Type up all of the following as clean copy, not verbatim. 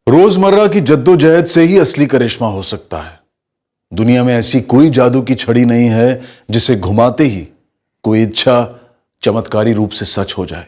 रोजमर्रा की जद्दोजहद से ही असली करिश्मा हो सकता है। दुनिया में ऐसी कोई जादू की छड़ी नहीं है जिसे घुमाते ही कोई इच्छा चमत्कारी रूप से सच हो जाए।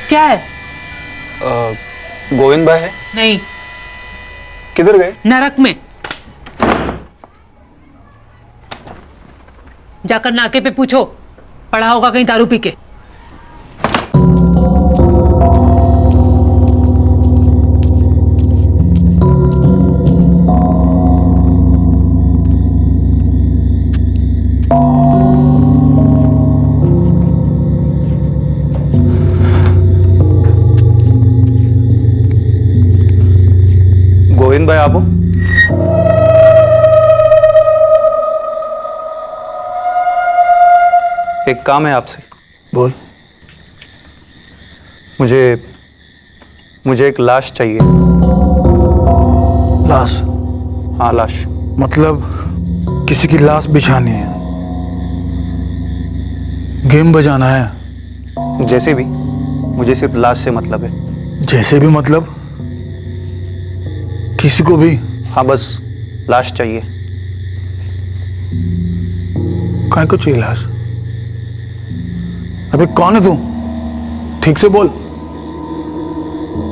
क्या है? गोविंद भाई है? नहीं, किधर गए? नरक में। जाकर नाके पे पूछो, पड़ा होगा कहीं दारू पी के। गोविंद भाई आप हो? एक काम है आपसे। बोल। मुझे एक लाश चाहिए। लाश? हाँ, लाश। मतलब किसी की लाश बिछानी है, गेम बजाना है? जैसे भी, मुझे सिर्फ लाश से मतलब है। जैसे भी मतलब किसी को भी? हाँ, बस लाश चाहिए। काय को चाहिए लाश? अबे कौन है तू? ठीक से बोल।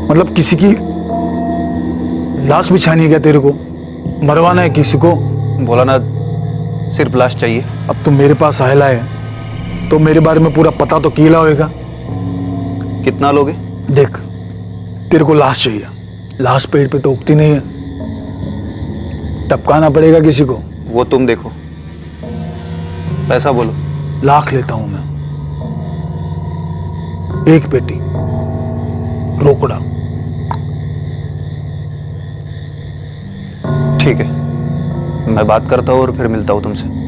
मतलब किसी की लाश बिछानी है क्या तेरे को? मरवाना है किसी को? बोला ना, सिर्फ लाश चाहिए। अब तू मेरे पास आयला है तो मेरे बारे में पूरा पता तो कीला होएगा। कितना लोगे? देख, तेरे को लाश चाहिए, लाश पेड़ पे तो उगती नहीं है, टपकाना पड़ेगा किसी को। वो तुम देखो, पैसा बोलो। लाख लेता हूं मैं, एक पेटी रोकड़ा। ठीक है, मैं बात करता हूँ और फिर मिलता हूँ तुमसे।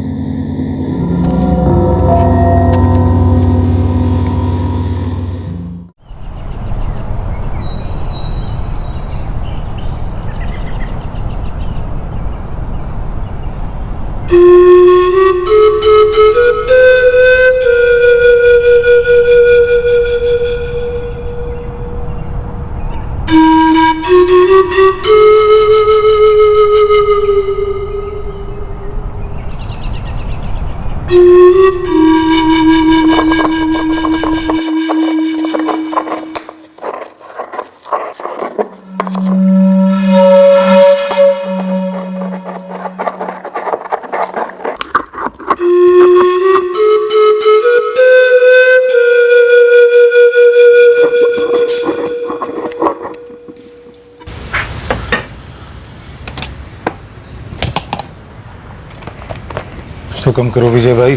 तो कम करो विजय भाई,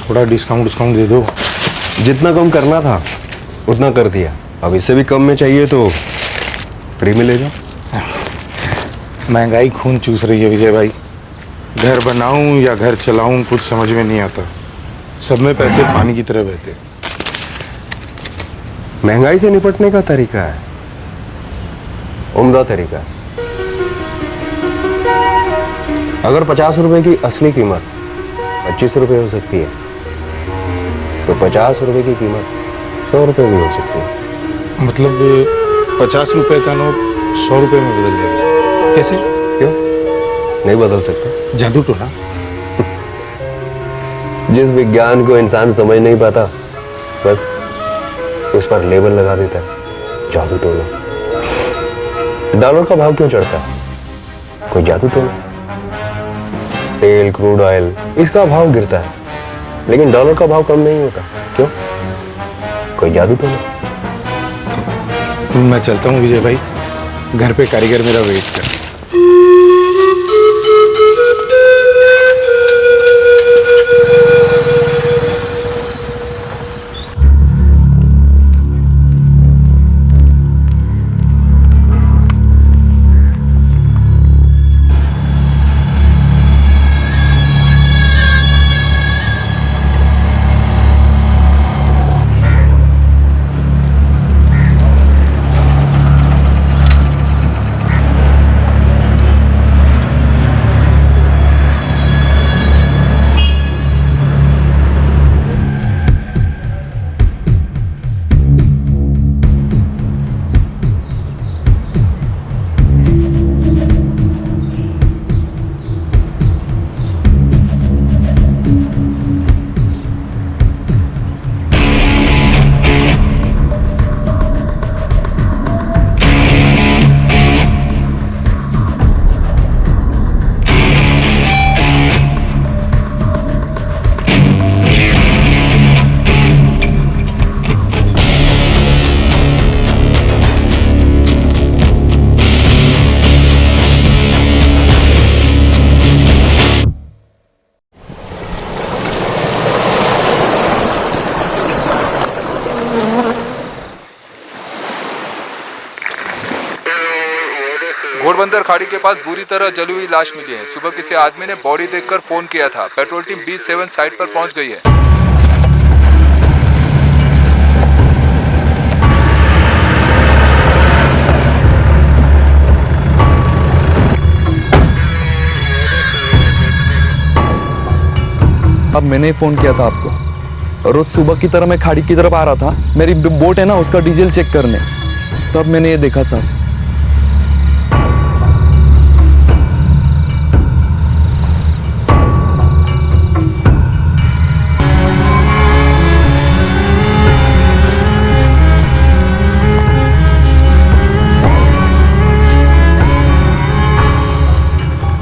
थोड़ा डिस्काउंट दे दो। जितना कम करना था उतना कर दिया, अब इससे भी कम में चाहिए तो फ्री में ले जाओ। महंगाई खून चूस रही है विजय भाई। घर बनाऊं या घर चलाऊं कुछ समझ में नहीं आता, सब में पैसे पानी की तरह बहते। महंगाई से निपटने का तरीका है, उम्दा तरीका है। अगर 50 रुपए की असली कीमत 25 रुपए हो सकती है तो 50 रुपए की कीमत 100 रुपए भी हो सकती है। मतलब 50 रुपए का नोट 100 रुपए में बदल जाएगा? कैसे? क्यों नहीं बदल सकते? जादू टोना। जिस विज्ञान को इंसान समझ नहीं पाता, बस उस पर लेबल लगा देता है, जादू टोना। डॉलर का भाव क्यों चढ़ता है? कोई जादू टोना। तेल, क्रूड ऑयल, इसका भाव गिरता है लेकिन डॉलर का भाव कम नहीं होता। क्यों? कोई जादू टोना। मैं चलता हूँ विजय भाई, घर पे कारीगर मेरा वेट कर। घोड़बंदर खाड़ी के पास बुरी तरह जली हुई लाश मिली है। सुबह किसी आदमी ने बॉडी देखकर फोन किया था। पेट्रोल टीम B7 साइट पर पहुंच गई है। अब मैंने ही फोन किया था आपको। रोज सुबह की तरह मैं खाड़ी की तरफ आ रहा था, मेरी बोट है ना उसका डीजल चेक करने, तब मैंने ये देखा साहब।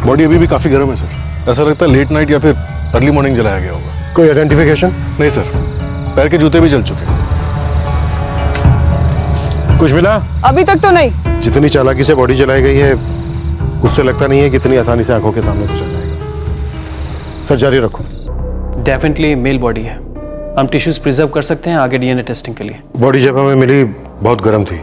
बॉडी अभी भी काफी गर्म है सर। ऐसा लगता है लेट नाइट या फिर अर्ली मॉर्निंग जलाया गया होगा। कोई आइडेंटिफिकेशन? नहीं सर, पैर के जूते भी जल चुके हैं। कुछ मिला? अभी तक तो नहीं। जितनी चालाकी से बॉडी जलाई गई है, उससे लगता नहीं है कि इतनी आसानी से आंखों के सामने कुछ आ जाएगा। सर जारी रखो। डेफिनेटली मेल बॉडी है। हम टिश्यूज प्रिजर्व कर सकते हैं आगे डीएनए टेस्टिंग के लिए। बॉडी जब हमें मिली बहुत गर्म थी,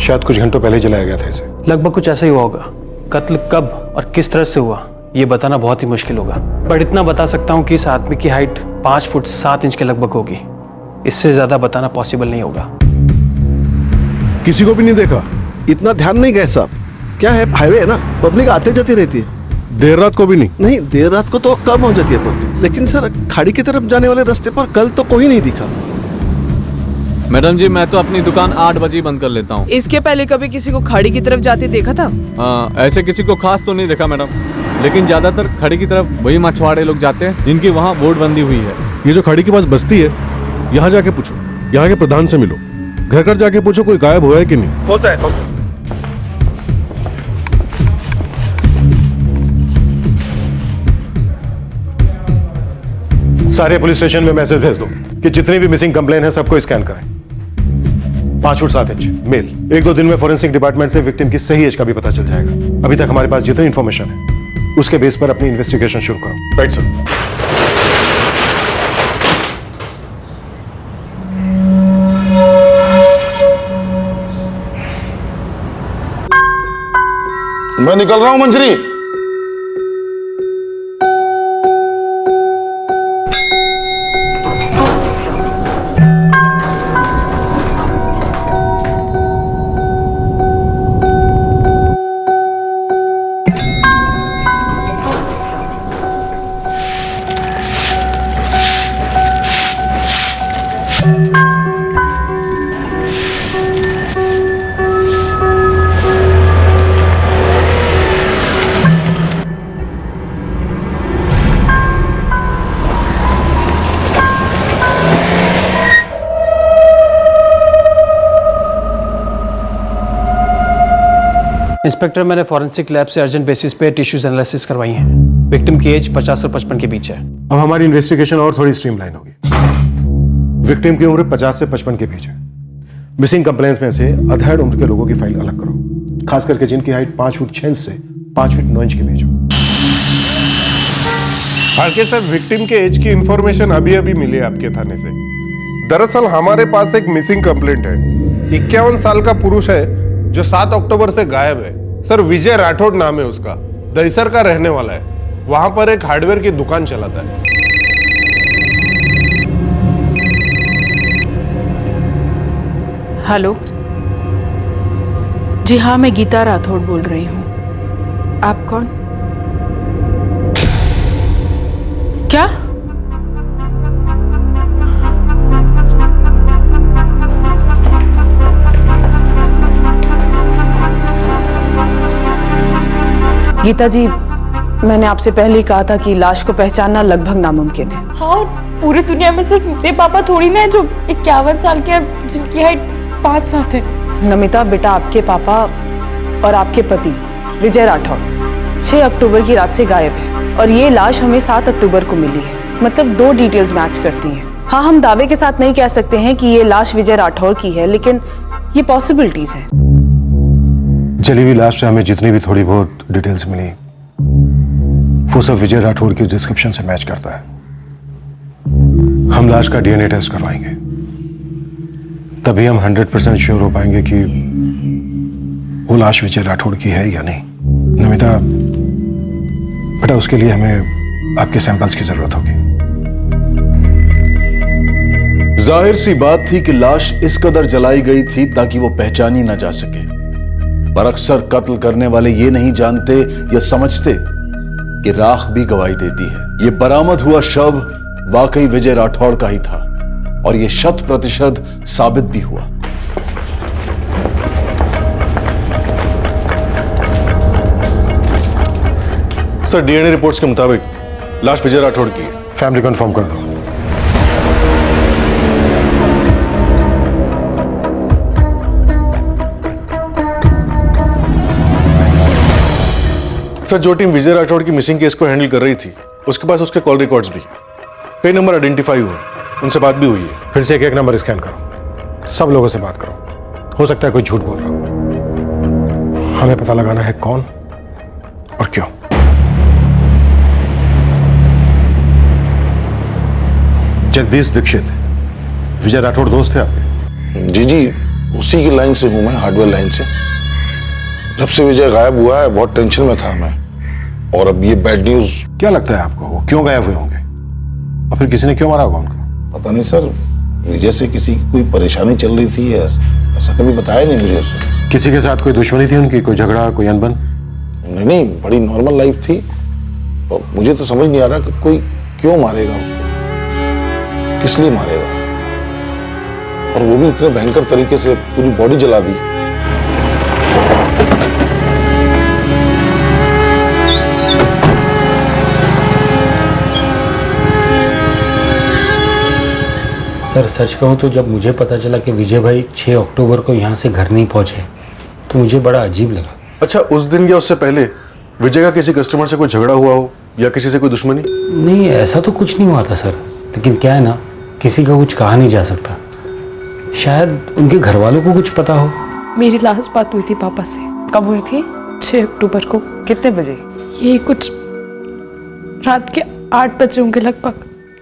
शायद कुछ घंटों पहले जलाया गया था इसे। लगभग कुछ ऐसा ही हुआ होगा। कत्ल कब और किस तरह से हुआ ये बताना बहुत ही मुश्किल होगा, बट इतना बता सकता हूँ कि इस आदमी की हाइट 5 फुट 7 इंच के लगभग होगी। इससे ज्यादा बताना पॉसिबल नहीं होगा। किसी को भी नहीं देखा? इतना ध्यान नहीं गए साहब। क्या है, हाईवे है ना, पब्लिक आते जाती रहती है। देर रात को भी नहीं? नहीं, देर रात को तो कम हो जाती है पब्लिक, लेकिन सर खाड़ी की तरफ जाने वाले रास्ते पर कल तो कोई नहीं दिखा। मैडम जी, मैं तो अपनी दुकान 8 बजे बंद कर लेता हूँ। इसके पहले कभी किसी को खाड़ी की तरफ जाते देखा था? हाँ, ऐसे किसी को खास तो नहीं देखा मैडम, लेकिन ज्यादातर खाड़ी की तरफ वही मछुआरे लोग जाते हैं जिनकी वहाँ बोट बंदी हुई है। ये जो खाड़ी के पास बस्ती है, यहाँ जाके पूछो, यहाँ के प्रधान से मिलो, घर घर जाके पूछो कोई गायब हुआ है कि नहीं। होता है। सारे पुलिस स्टेशन में मैसेज भेज दो कि जितनी भी मिसिंग कंप्लेन है सबको स्कैन करें। 5 फुट 7 इंच मेल। 1-2 दिन में फोरेंसिक डिपार्टमेंट से विक्टिम की सही एज का भी पता चल जाएगा। अभी तक हमारे पास जितनी इंफॉर्मेशन है उसके बेस पर अपनी इन्वेस्टिगेशन शुरू करो। Right sir. मैं निकल रहा हूं मंजरी। इंस्पेक्टर, मैंने फॉरेंसिक लैब से अर्जेंट बेसिस पे टिश्यूज एनालिसिस करवाई हैं। विक्टिम की एज 50 और 55 के बीच है। अब हमारी इन्वेस्टिगेशन और थोड़ी स्ट्रीमलाइन होगी। विक्टिम की उम्र 50 से 55 के बीच है। मिसिंग कंप्लेंट्स में से अधेड़ उम्र के लोगों की फाइल अलग करो। खास करके जिनकी हाइट 5 फुट 6 इंच से 5 फुट 9 इंच के बीच हो। फाड़के सर, विक्टिम के एज की इंफॉर्मेशन अभी अभी मिली है आपके थाने से। दरअसल हमारे पास एक मिसिंग कंप्लेंट है। 51 साल का पुरुष है जो 7 अक्टूबर से गायब है। सर विजय राठौड़ नाम है उसका, दहीसर का रहने वाला है। वहां पर एक हार्डवेयर की दुकान चलाता है। हेलो जी हाँ, मैं गीता राठौड़ बोल रही हूँ। आप कौन? क्या? गीता जी, मैंने आपसे पहले ही कहा था कि लाश को पहचानना लगभग नामुमकिन है। हाँ, पूरी दुनिया में सिर्फ मेरे पापा थोड़ी ना है जो 51 साल के हैं, जिनकी हाइट 5 साल है। नमिता बेटा, आपके पापा और आपके पति विजय राठौड़ 6 अक्टूबर की रात से गायब है और ये लाश हमें 7 अक्टूबर को मिली है। मतलब 2 डिटेल्स मैच करती हैं। हाँ, हम दावे के साथ नहीं कह सकते हैं कि ये लाश विजय राठौड़ की है, लेकिन ये पॉसिबिलिटीज हैं। जली हुई लाश से हमें जितनी भी थोड़ी बहुत डिटेल्स मिली वो सब विजय राठौड़ की डिस्क्रिप्शन से मैच करता है। हम लाश का डीएनए टेस्ट करवाएंगे, तभी हम 100% श्योर हो पाएंगे कि वो लाश विजय राठौड़ की है या नहीं। नमिता बेटा, उसके लिए हमें आपके सैंपल्स की जरूरत होगी। जाहिर सी बात थी कि लाश इस कदर जलाई गई थी ताकि वो पहचानी ना जा सके, पर अक्सर कत्ल करने वाले ये नहीं जानते या समझते कि राख भी गवाही देती है। ये बरामद हुआ शव वाकई विजय राठौड़ का ही था और ये 100% साबित भी हुआ। सर, डीएनए रिपोर्ट्स के मुताबिक लाश विजय राठौड़ की है। फैमिली कंफर्म कर दो। सर, जो टीम विजय राठौड़ की मिसिंग केस को हैंडल कर रही थी उसके पास उसके कॉल रिकॉर्ड्स भी, कई नंबर आइडेंटिफाई हुए, उनसे बात भी हुई है। फिर से एक नंबर स्कैन करो, सब लोगों से बात करो। हो सकता है कोई झूठ बोल रहा हो। हमें पता लगाना है कौन और क्यों। जगदीश दीक्षित, विजय राठौड़ दोस्त थे आपके? जी, उसी की लाइन से हूं मैं, हार्डवेयर लाइन से। जब से विजय गायब हुआ है बहुत टेंशन में था मैं, और अब ये बैड न्यूज। क्या लगता है आपको, वो क्यों गायब हुए होंगे और फिर किसी ने क्यों मारा होगा उनको? पता नहीं सर, विजय से किसी की कोई परेशानी चल रही थी, ऐसा कभी बताया नहीं मुझे उसने। किसी के साथ कोई दुश्मनी थी उनकी, कोई झगड़ा, कोई अनबन? नहीं, बड़ी नॉर्मल लाइफ थी। और मुझे तो समझ नहीं आ रहा कि कोई क्यों मारेगा उसको, किस लिए मारेगा, और वो भी इतने भयंकर तरीके से पूरी बॉडी जला दी। सर सच कहूँ तो जब मुझे पता चला कि विजय भाई 6 अक्टूबर को यहाँ से घर नहीं पहुँचे तो मुझे बड़ा अजीब लगा। अच्छा, उस दिन या उससे पहले विजय का किसी कस्टमर से कोई झगड़ा हुआ हो या किसी से कोई दुश्मनी? नहीं, ऐसा तो कुछ नहीं हुआ था सर, लेकिन क्या है ना, किसी का कुछ कहा नहीं जा सकता। शायद उनके घर वालों को कुछ पता हो। मेरी लास्ट बात हुई थी पापा से। कब हुई थी? 6 अक्टूबर को। कितने बजे? ये कुछ रात के 8 बजे होंगे लगभग।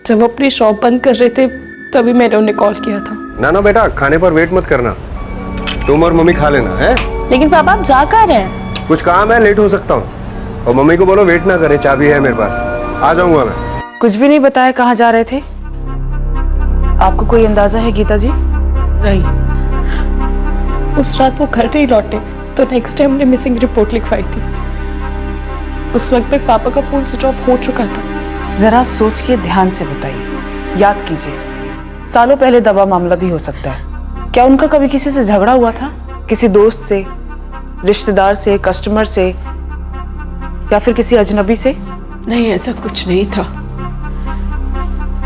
जब वो अपनी शॉप बंद कर रहे थे तभी मैंने उन्हें कॉल किया था। ना बेटा, खाने पर वेट मत करना, तुम और मम्मी खा लेना है। लेकिन पापा आप जा कहाँ रहे हैं? कुछ काम है, लेट हो सकता हूँ। और मम्मी को बोलो वेट ना करे, चाबी है मेरे पास, आ जाऊंगा मैं। कुछ भी नहीं बताया कहाँ जा रहे थे? आपको कोई अंदाजा है गीता जी? नहीं, उस रात वो घर नहीं लौटे तो नेक्स्ट टाइम हमने मिसिंग रिपोर्ट लिखवाई थी। उस वक्त तक पापा का फोन स्विच ऑफ हो चुका था। जरा सोच के ध्यान से बताइए, याद कीजिए। सालों पहले दबा मामला भी हो सकता है। क्या उनका कभी किसी से झगड़ा हुआ था? किसी दोस्त से, रिश्तेदार से, कस्टमर से, या फिर किसी अजनबी से? नहीं, ऐसा कुछ नहीं था।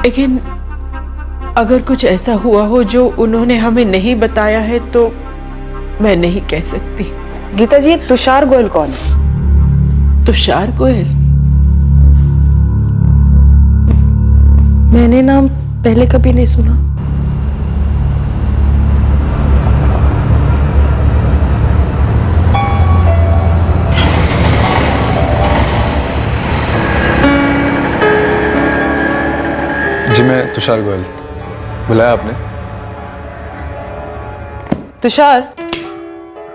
लेकिन अगर कुछ ऐसा हुआ हो जो उन्होंने हमें नहीं बताया है तो मैं नहीं कह सकती। गीता जी, तुषार गोयल कौन है? तुषार गोयल? मैंने नाम पहले कभी नहीं सुना। तुषार गोयल, बुलाया आपने? तुषार,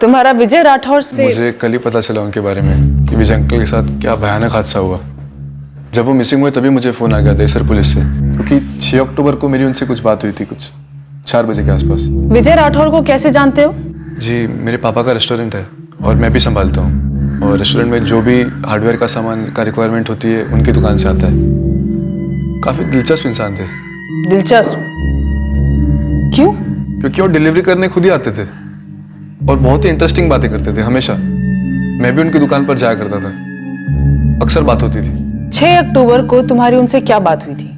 तुम्हारा विजय राठौर से मुझे कल ही पता चला उनके बारे में कि विजय अंकल के साथ क्या भयानक हादसा हुआ। जब वो मिसिंग हुए तभी मुझे फ़ोन आ गया देसर पुलिस से, क्योंकि 6 अक्टूबर को मेरी उनसे कुछ बात हुई थी, कुछ 4 बजे के आसपास। विजय राठौर को कैसे जानते हो? जी, मेरे पापा का रेस्टोरेंट है और मैं भी संभालता हूँ, और रेस्टोरेंट में जो भी हार्डवेयर का सामान का रिक्वायरमेंट होती है उनकी दुकान से आता है। काफ़ी दिलचस्प इंसान थे। दिलचस्प? क्यों? क्योंकि वो डिलीवरी करने खुद ही आते थे और बहुत ही इंटरेस्टिंग बातें करते थे हमेशा। मैं भी उनकी दुकान पर जाया करता था, अक्सर बात होती थी। 6 अक्टूबर को तुम्हारी उनसे क्या बात हुई थी?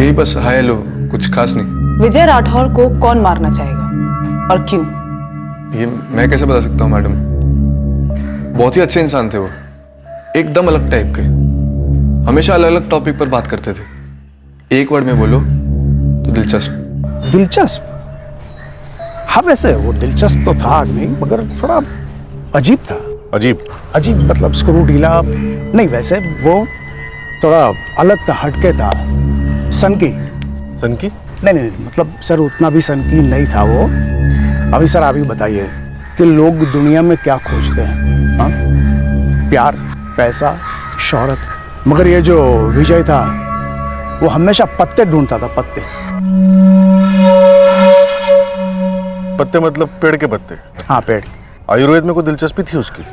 यही बस हाय हेलो, कुछ खास नहीं। विजय राठौर को कौन मारना चाहेगा और क्यों? ये मैं कैसे बता सकता हूँ मैडम, बहुत ही अच्छे इंसान थे वो, एकदम अलग टाइप के, हमेशा अलग अलग टॉपिक पर बात करते थे। एक वर्ड में बोलो तो दिलचस्प। दिलचस्प? हाँ, वैसे वो दिलचस्प तो था आदमी, मगर थोड़ा अजीब था। अजीब मतलब स्क्रू ढीला नहीं, वैसे वो थोड़ा अलग था, हटके था, सनकी। नहीं, मतलब सर उतना भी सनकी नहीं था वो। अभी सर आप ही बताइए कि लोग दुनिया में क्या खोजते हैं? हाँ, प्यार, पैसा, शोहरत, मगर ये जो विजय था वो हमेशा पत्ते ढूंढता था, पत्ते। पत्ते मतलब पेड़ के पत्ते? हाँ, पेड़। आयुर्वेद में कोई दिलचस्पी थी उसकी?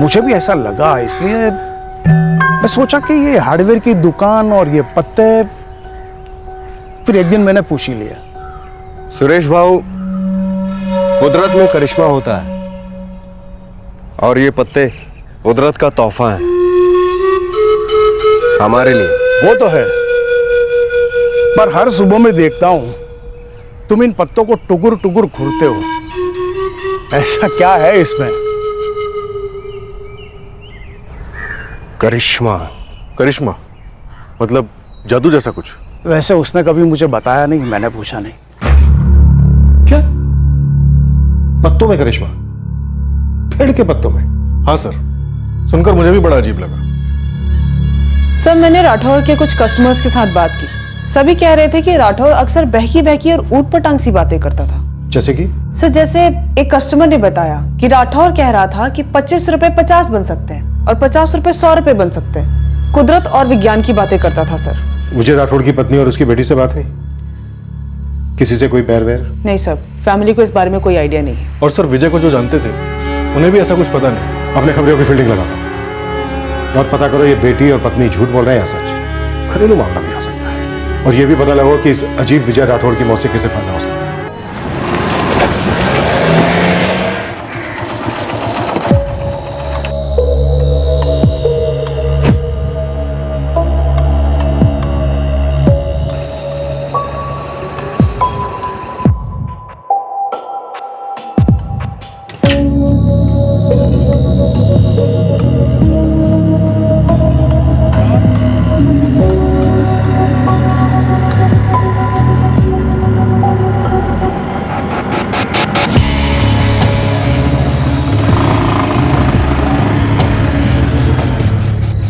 मुझे भी ऐसा लगा, इसलिए मैं सोचा कि ये हार्डवेयर की दुकान और ये पत्ते, फिर एक दिन मैंने पूछ ही लिया। सुरेश भाऊ, कुदरत में करिश्मा होता है और ये पत्ते कुदरत का तोहफा है हमारे लिए। वो तो है, पर हर सुबह में देखता हूं तुम इन पत्तों को टुकुर टुकुर घूरते हो, ऐसा क्या है इसमें? करिश्मा मतलब जादू जैसा कुछ? वैसे उसने कभी मुझे बताया नहीं, मैंने पूछा नहीं। क्या पत्तों में करिश्मा? पेड़ के पत्तों में? हाँ सर, सुनकर मुझे भी बड़ा अजीब लगा। सर, मैंने राठौर के कुछ कस्टमर्स के साथ बात की, सभी कह रहे थे कि राठौर अक्सर बहकी बहकी और ऊट पटांग सी बातें करता था। जैसे कि? सर, जैसे एक कस्टमर ने बताया कि राठौर कह रहा था कि 25 रुपए 50 बन सकते हैं और 50 रुपए 100 रुपए बन सकते हैं। कुदरत और विज्ञान की बातें करता था सर। विजय राठौड़ की पत्नी और उसकी बेटी से बात हुई? किसी से कोई पैर वैर? नहीं सर, फैमिली को इस बारे में कोई आइडिया नहीं है। और सर, विजय को जो जानते थे उन्हें भी ऐसा कुछ पता नहीं। अपने खबरों की फील्डिंग लगा दो और पता करो ये बेटी और पत्नी झूठ बोल रहे हैं या सच। घरेलू मामला भी हो सकता है, और ये भी पता लगाओ कि इस अजीब विजय राठौड़ की मौत से किसे फायदा हो सकता है।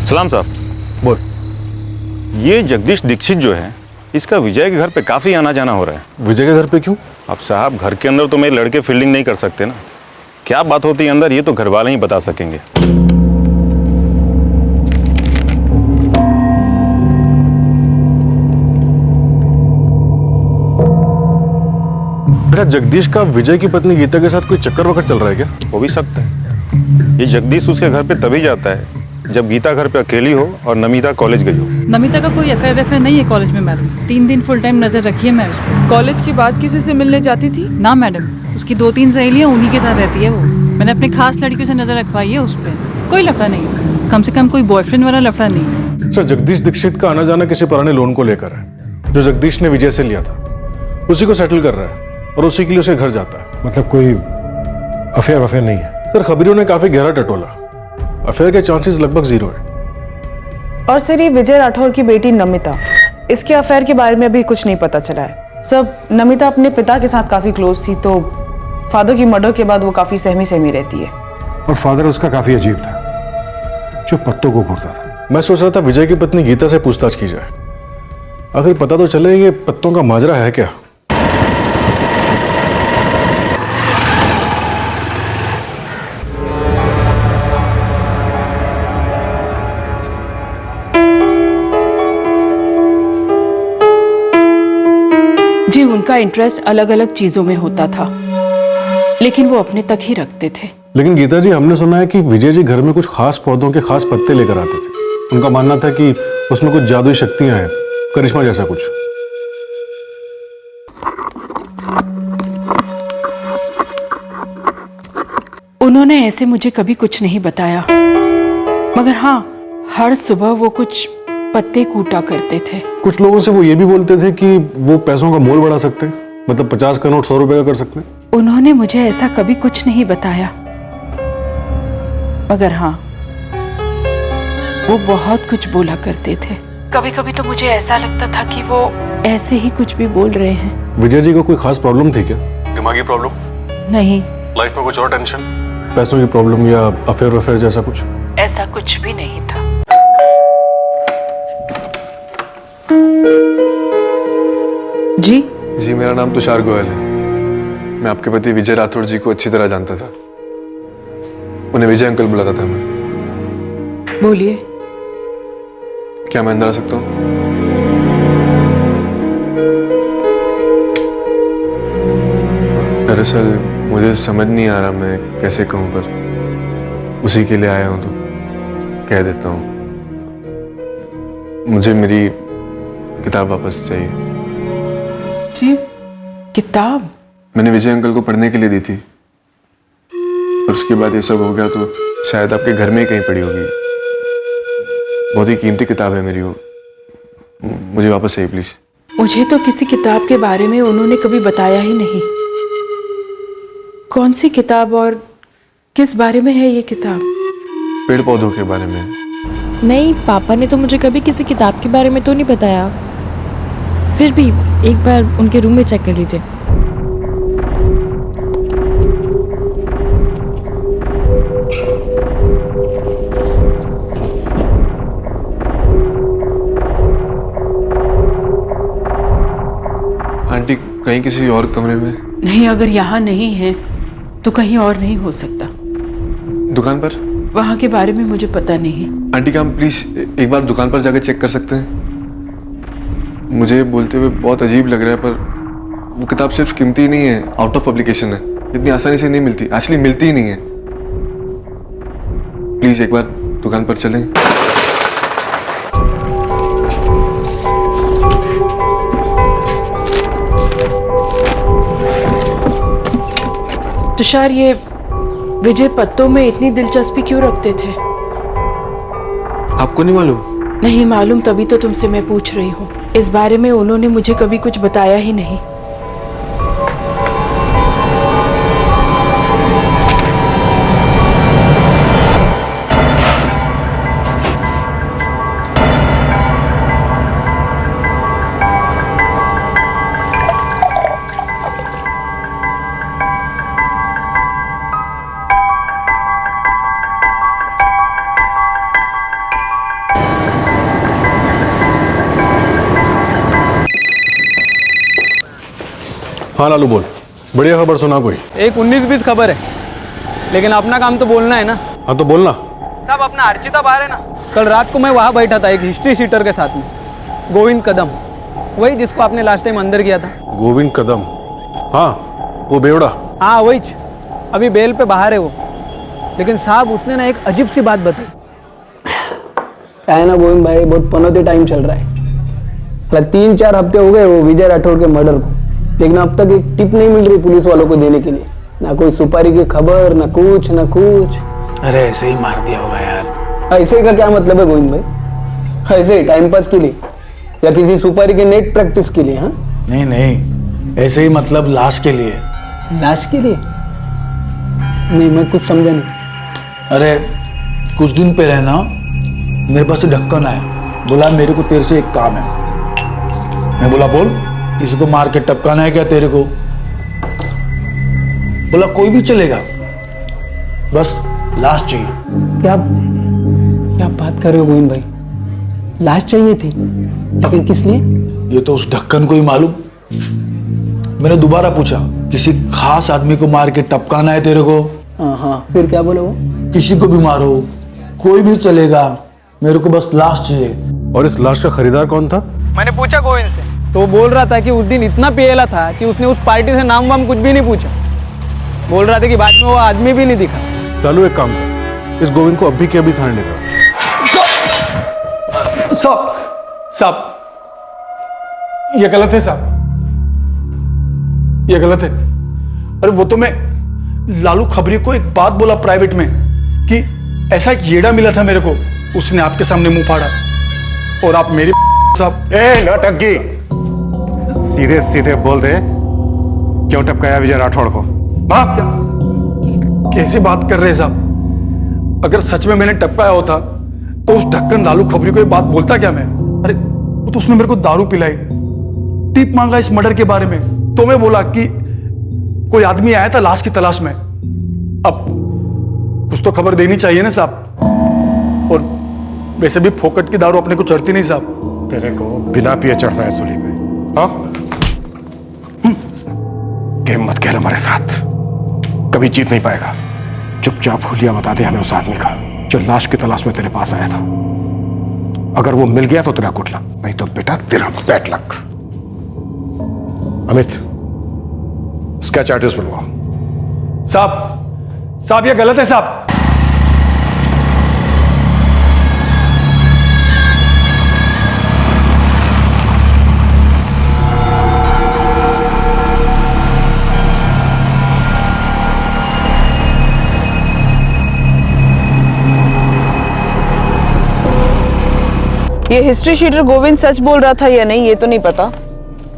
सलाम साहब। बोल। ये जगदीश दीक्षित जो है, इसका विजय के घर पे काफी आना जाना हो रहा है। विजय के घर पे क्यों? अब साहब, घर के अंदर तो मेरे लड़के फील्डिंग नहीं कर सकते ना, क्या बात होती है अंदर ये तो घर वाले ही बता सकेंगे। बेटा, जगदीश का विजय की पत्नी गीता के साथ कोई चक्कर वक्कर चल रहा है क्या? हो भी सकता है। ये जगदीश उसके घर पे तभी जाता है जब गीता घर पे अकेली हो और नमिता कॉलेज गई हो। नमिता का कोई अफेयर वेफेयर नहीं है कॉलेज में मैडम, 3 दिन फुल टाइम नजर रखी है मैं उस पर। कॉलेज के बाद किसी से मिलने जाती थी? ना मैडम, उसकी 2-3 सहेलियां उन्हीं के साथ रहती है वो। मैंने अपने खास लड़कियों से नजर रखवाई है उस पर, कोई लफड़ा नहीं है, कम से कम कोई बॉयफ्रेंड वाला लफड़ा नहीं है। सर, जगदीश दीक्षित का आना जाना किसी पुराने लोन को लेकर है जो जगदीश ने विजय से लिया था, उसी को सेटल कर रहा है और उसी के लिए उसके घर जाता है। मतलब कोई अफेयर नहीं है? सर, खबरों ने काफी गहरा टटोला, अफेयर के चांसेस लगभग 0 है। और सर, ये विजय राठौर की बेटी नमिता, इसके अफेयर के बारे में अभी कुछ नहीं पता चला है। सब नमिता अपने पिता के साथ काफी क्लोज थी, तो फादर की मर्डर के बाद वो काफी सहमी रहती है। और फादर उसका काफी अजीब था, जो पत्तों को घूरता था। मैं सोच रहा था विजय की पत्नी गीता से पूछताछ की जाए, आखिर पता तो चले ये पत्तों का माजरा है क्या। जी उनका इंटरेस्ट अलग अलग चीजों में होता था, लेकिन वो अपने तक ही रखते थे। लेकिन गीता जी, हमने सुना है कि विजय जी घर में कुछ खास पौधों के खास पत्ते लेकर आते थे। उनका मानना था कि उसमें कुछ जादुई शक्तियां हैं, करिश्मा जैसा कुछ। उन्होंने ऐसे मुझे कभी कुछ नहीं बताया, मगर हाँ, हर सुबह वो कुछ पत्ते कूटा करते थे। कुछ लोगों से वो ये भी बोलते थे कि वो पैसों का मोल बढ़ा सकते हैं, मतलब 50 का नोट 100 रुपए का कर सकते हैं। उन्होंने मुझे ऐसा कभी कुछ नहीं बताया, मगर हाँ, वो बहुत कुछ बोला करते थे। कभी कभी तो मुझे ऐसा लगता था कि वो ऐसे ही कुछ भी बोल रहे हैं। विजय जी को कोई खास प्रॉब्लम थी क्या? दिमागी प्रॉब्लम? नहीं। लाइफ में कुछ और टेंशन, पैसों की प्रॉब्लम या अफेयर वफेयर जैसा कुछ? ऐसा कुछ भी नहीं था। जी जी, मेरा नाम तुषार गोयल है। मैं आपके पति विजय राठौड़ जी को अच्छी तरह जानता था। उन्हें विजय अंकल बुलाता था मैं। बोलिए। क्या मैं अंदर आ सकता हूँ? दरअसल मुझे समझ नहीं आ रहा मैं कैसे कहूँ, पर उसी के लिए आया हूँ तो कह देता हूँ। मुझे मेरी किताब वापस चाहिए। जी, किताब? मैंने विजय अंकल को पढ़ने के लिए दी थी, और उसके बाद ये सब हो गया तो शायद आपके घर में ही कहीं पड़ी होगी। बहुत ही कीमती किताब है मेरी वो, मुझे वापस चाहिए प्लीज। मुझे तो किसी किताब के बारे में उन्होंने कभी बताया ही नहीं। कौन सी किताब और किस बारे में है ये किताब? पेड़ पौधों के बारे में। नहीं, पापा ने तो मुझे कभी किसी किताब के बारे में तो नहीं बताया। फिर भी एक बार उनके रूम में चेक कर लीजिए। आंटी, कहीं किसी और कमरे में? नहीं, अगर यहाँ नहीं है तो कहीं और नहीं हो सकता। दुकान पर? वहाँ के बारे में मुझे पता नहीं। आंटी, क्या हम प्लीज एक बार दुकान पर जाकर चेक कर सकते हैं? मुझे बोलते हुए बहुत अजीब लग रहा है, पर वो किताब सिर्फ कीमती नहीं है, आउट ऑफ पब्लिकेशन है, इतनी आसानी से नहीं मिलती, एक्चुअली मिलती ही नहीं है। प्लीज एक बार दुकान पर चलें। तुषार, ये विजय पत्तों में इतनी दिलचस्पी क्यों रखते थे? आपको नहीं मालूम? नहीं मालूम, तभी तो तुमसे मैं पूछ रही हूँ। इस बारे में उन्होंने मुझे कभी कुछ बताया ही नहीं। हाँ लालू बोल, बढ़िया खबर सुना कोई? एक 19-20 खबर है, लेकिन अपना काम तो बोलना है ना। हाँ तो बोलना। साहब, अपना अर्चिता बाहर है ना। कल रात को मैं वहाँ बैठा था एक हिस्ट्री शीटर के साथ में, गोविंद कदम, वही जिसको आपने लास्ट टाइम अंदर किया था। गोविंद कदम? हाँ, वो बेवड़ा। हाँ वही, अभी बेल पे बाहर है वो। लेकिन साहब, उसने ना एक अजीब सी बात बताई। क्या है ना गोविंद भाई, बहुत पनौती टाइम चल रहा है। 3-4 हफ्ते हो गए वो विजय राठौड़ के मर्डर को, लेकिन अब तक एक टिप नहीं मिल रही पुलिस वालों को देने के लिए। ना कोई सुपारी की खबर, ना कुछ ना कुछ। अरे ऐसे ही मार दिया होगा यार। ऐसे का क्या मतलब है गोविंद भाई? ऐसे ही टाइम पास के लिए या किसी सुपारी के नेट प्रैक्टिस के लिए? हाँ नहीं नहीं, ऐसे ही मतलब लाश के लिए। लाश के लिए? नहीं, मैं कुछ समझा नहीं। अरे कुछ दिन पहले ना मेरे पास ढक्कन आया, बोला मेरे को तेरे से एक काम है। मैं बोला बोल, किसी को मार के टपकाना है क्या तेरे को? बोला कोई भी चलेगा, बस लाश चाहिए। क्या क्या बात कर रहे हो गोविंद भाई? लाश चाहिए थी, लेकिन किस लिए? ये तो उस ढक्कन को ही मालूम। मैंने दोबारा पूछा, किसी खास आदमी को मार के टपकाना है तेरे को? हाँ, फिर क्या बोले वो? किसी को भी मारो, कोई भी चलेगा, मेरे को बस लाश चाहिए। और इस लाश का खरीदार कौन था? मैंने पूछा गोविंद से, तो वो बोल रहा था कि उस दिन इतना पियला था कि उसने उस पार्टी से नाम वाम कुछ भी नहीं पूछा। बोल रहा था कि बाद में वो आदमी भी नहीं दिखा। लालू एक काम कर, इस गोविंद को अभी के अभी थाने लेकर। साहब, ये गलत है साहब, ये गलत है। अरे वो तो मैं लालू खबरी को एक बात बोला प्राइवेट में कि ऐसा एक येड़ा मिला था मेरे को, उसने आपके सामने मुंह फाड़ा और आप मेरी साहब। ए नौटंकी, सीधे सीधे बोल दे, क्यों टपकाया विजय राठौड़ को? हाँ, कैसी बात कर रहे हैं साहब? अगर सच में मैंने टपकाया होता तो उस ढक्कन लालू खबरी को ये बात बोलता क्या मैं? अरे वो तो उसने मेरे को दारू पिलाई, टिप मांगा इस मर्डर के बारे में, तो मैं बोला कि कोई आदमी आया था लाश की तलाश में। अब कुछ तो खबर देनी चाहिए ना साहब, और वैसे भी फोकट की दारू अपने को चढ़ती नहीं साहब। तेरे को बिना पिए चढ़ना है सूली पे? हाँ, गेम मत खेल हमारे साथ, कभी जीत नहीं पाएगा। चुपचाप हुलिया बता दे हमें उस आदमी का जो लाश की तलाश में तेरे पास आया था। अगर वो मिल गया तो तेरा गुड लक, नहीं तो बेटा तेरा बैड लक। अमित, इसका चार्जेस बुलवाओ। साहब ये गलत है साहब। ये हिस्ट्री शीटर गोविंद सच बोल रहा था या नहीं ये तो नहीं पता,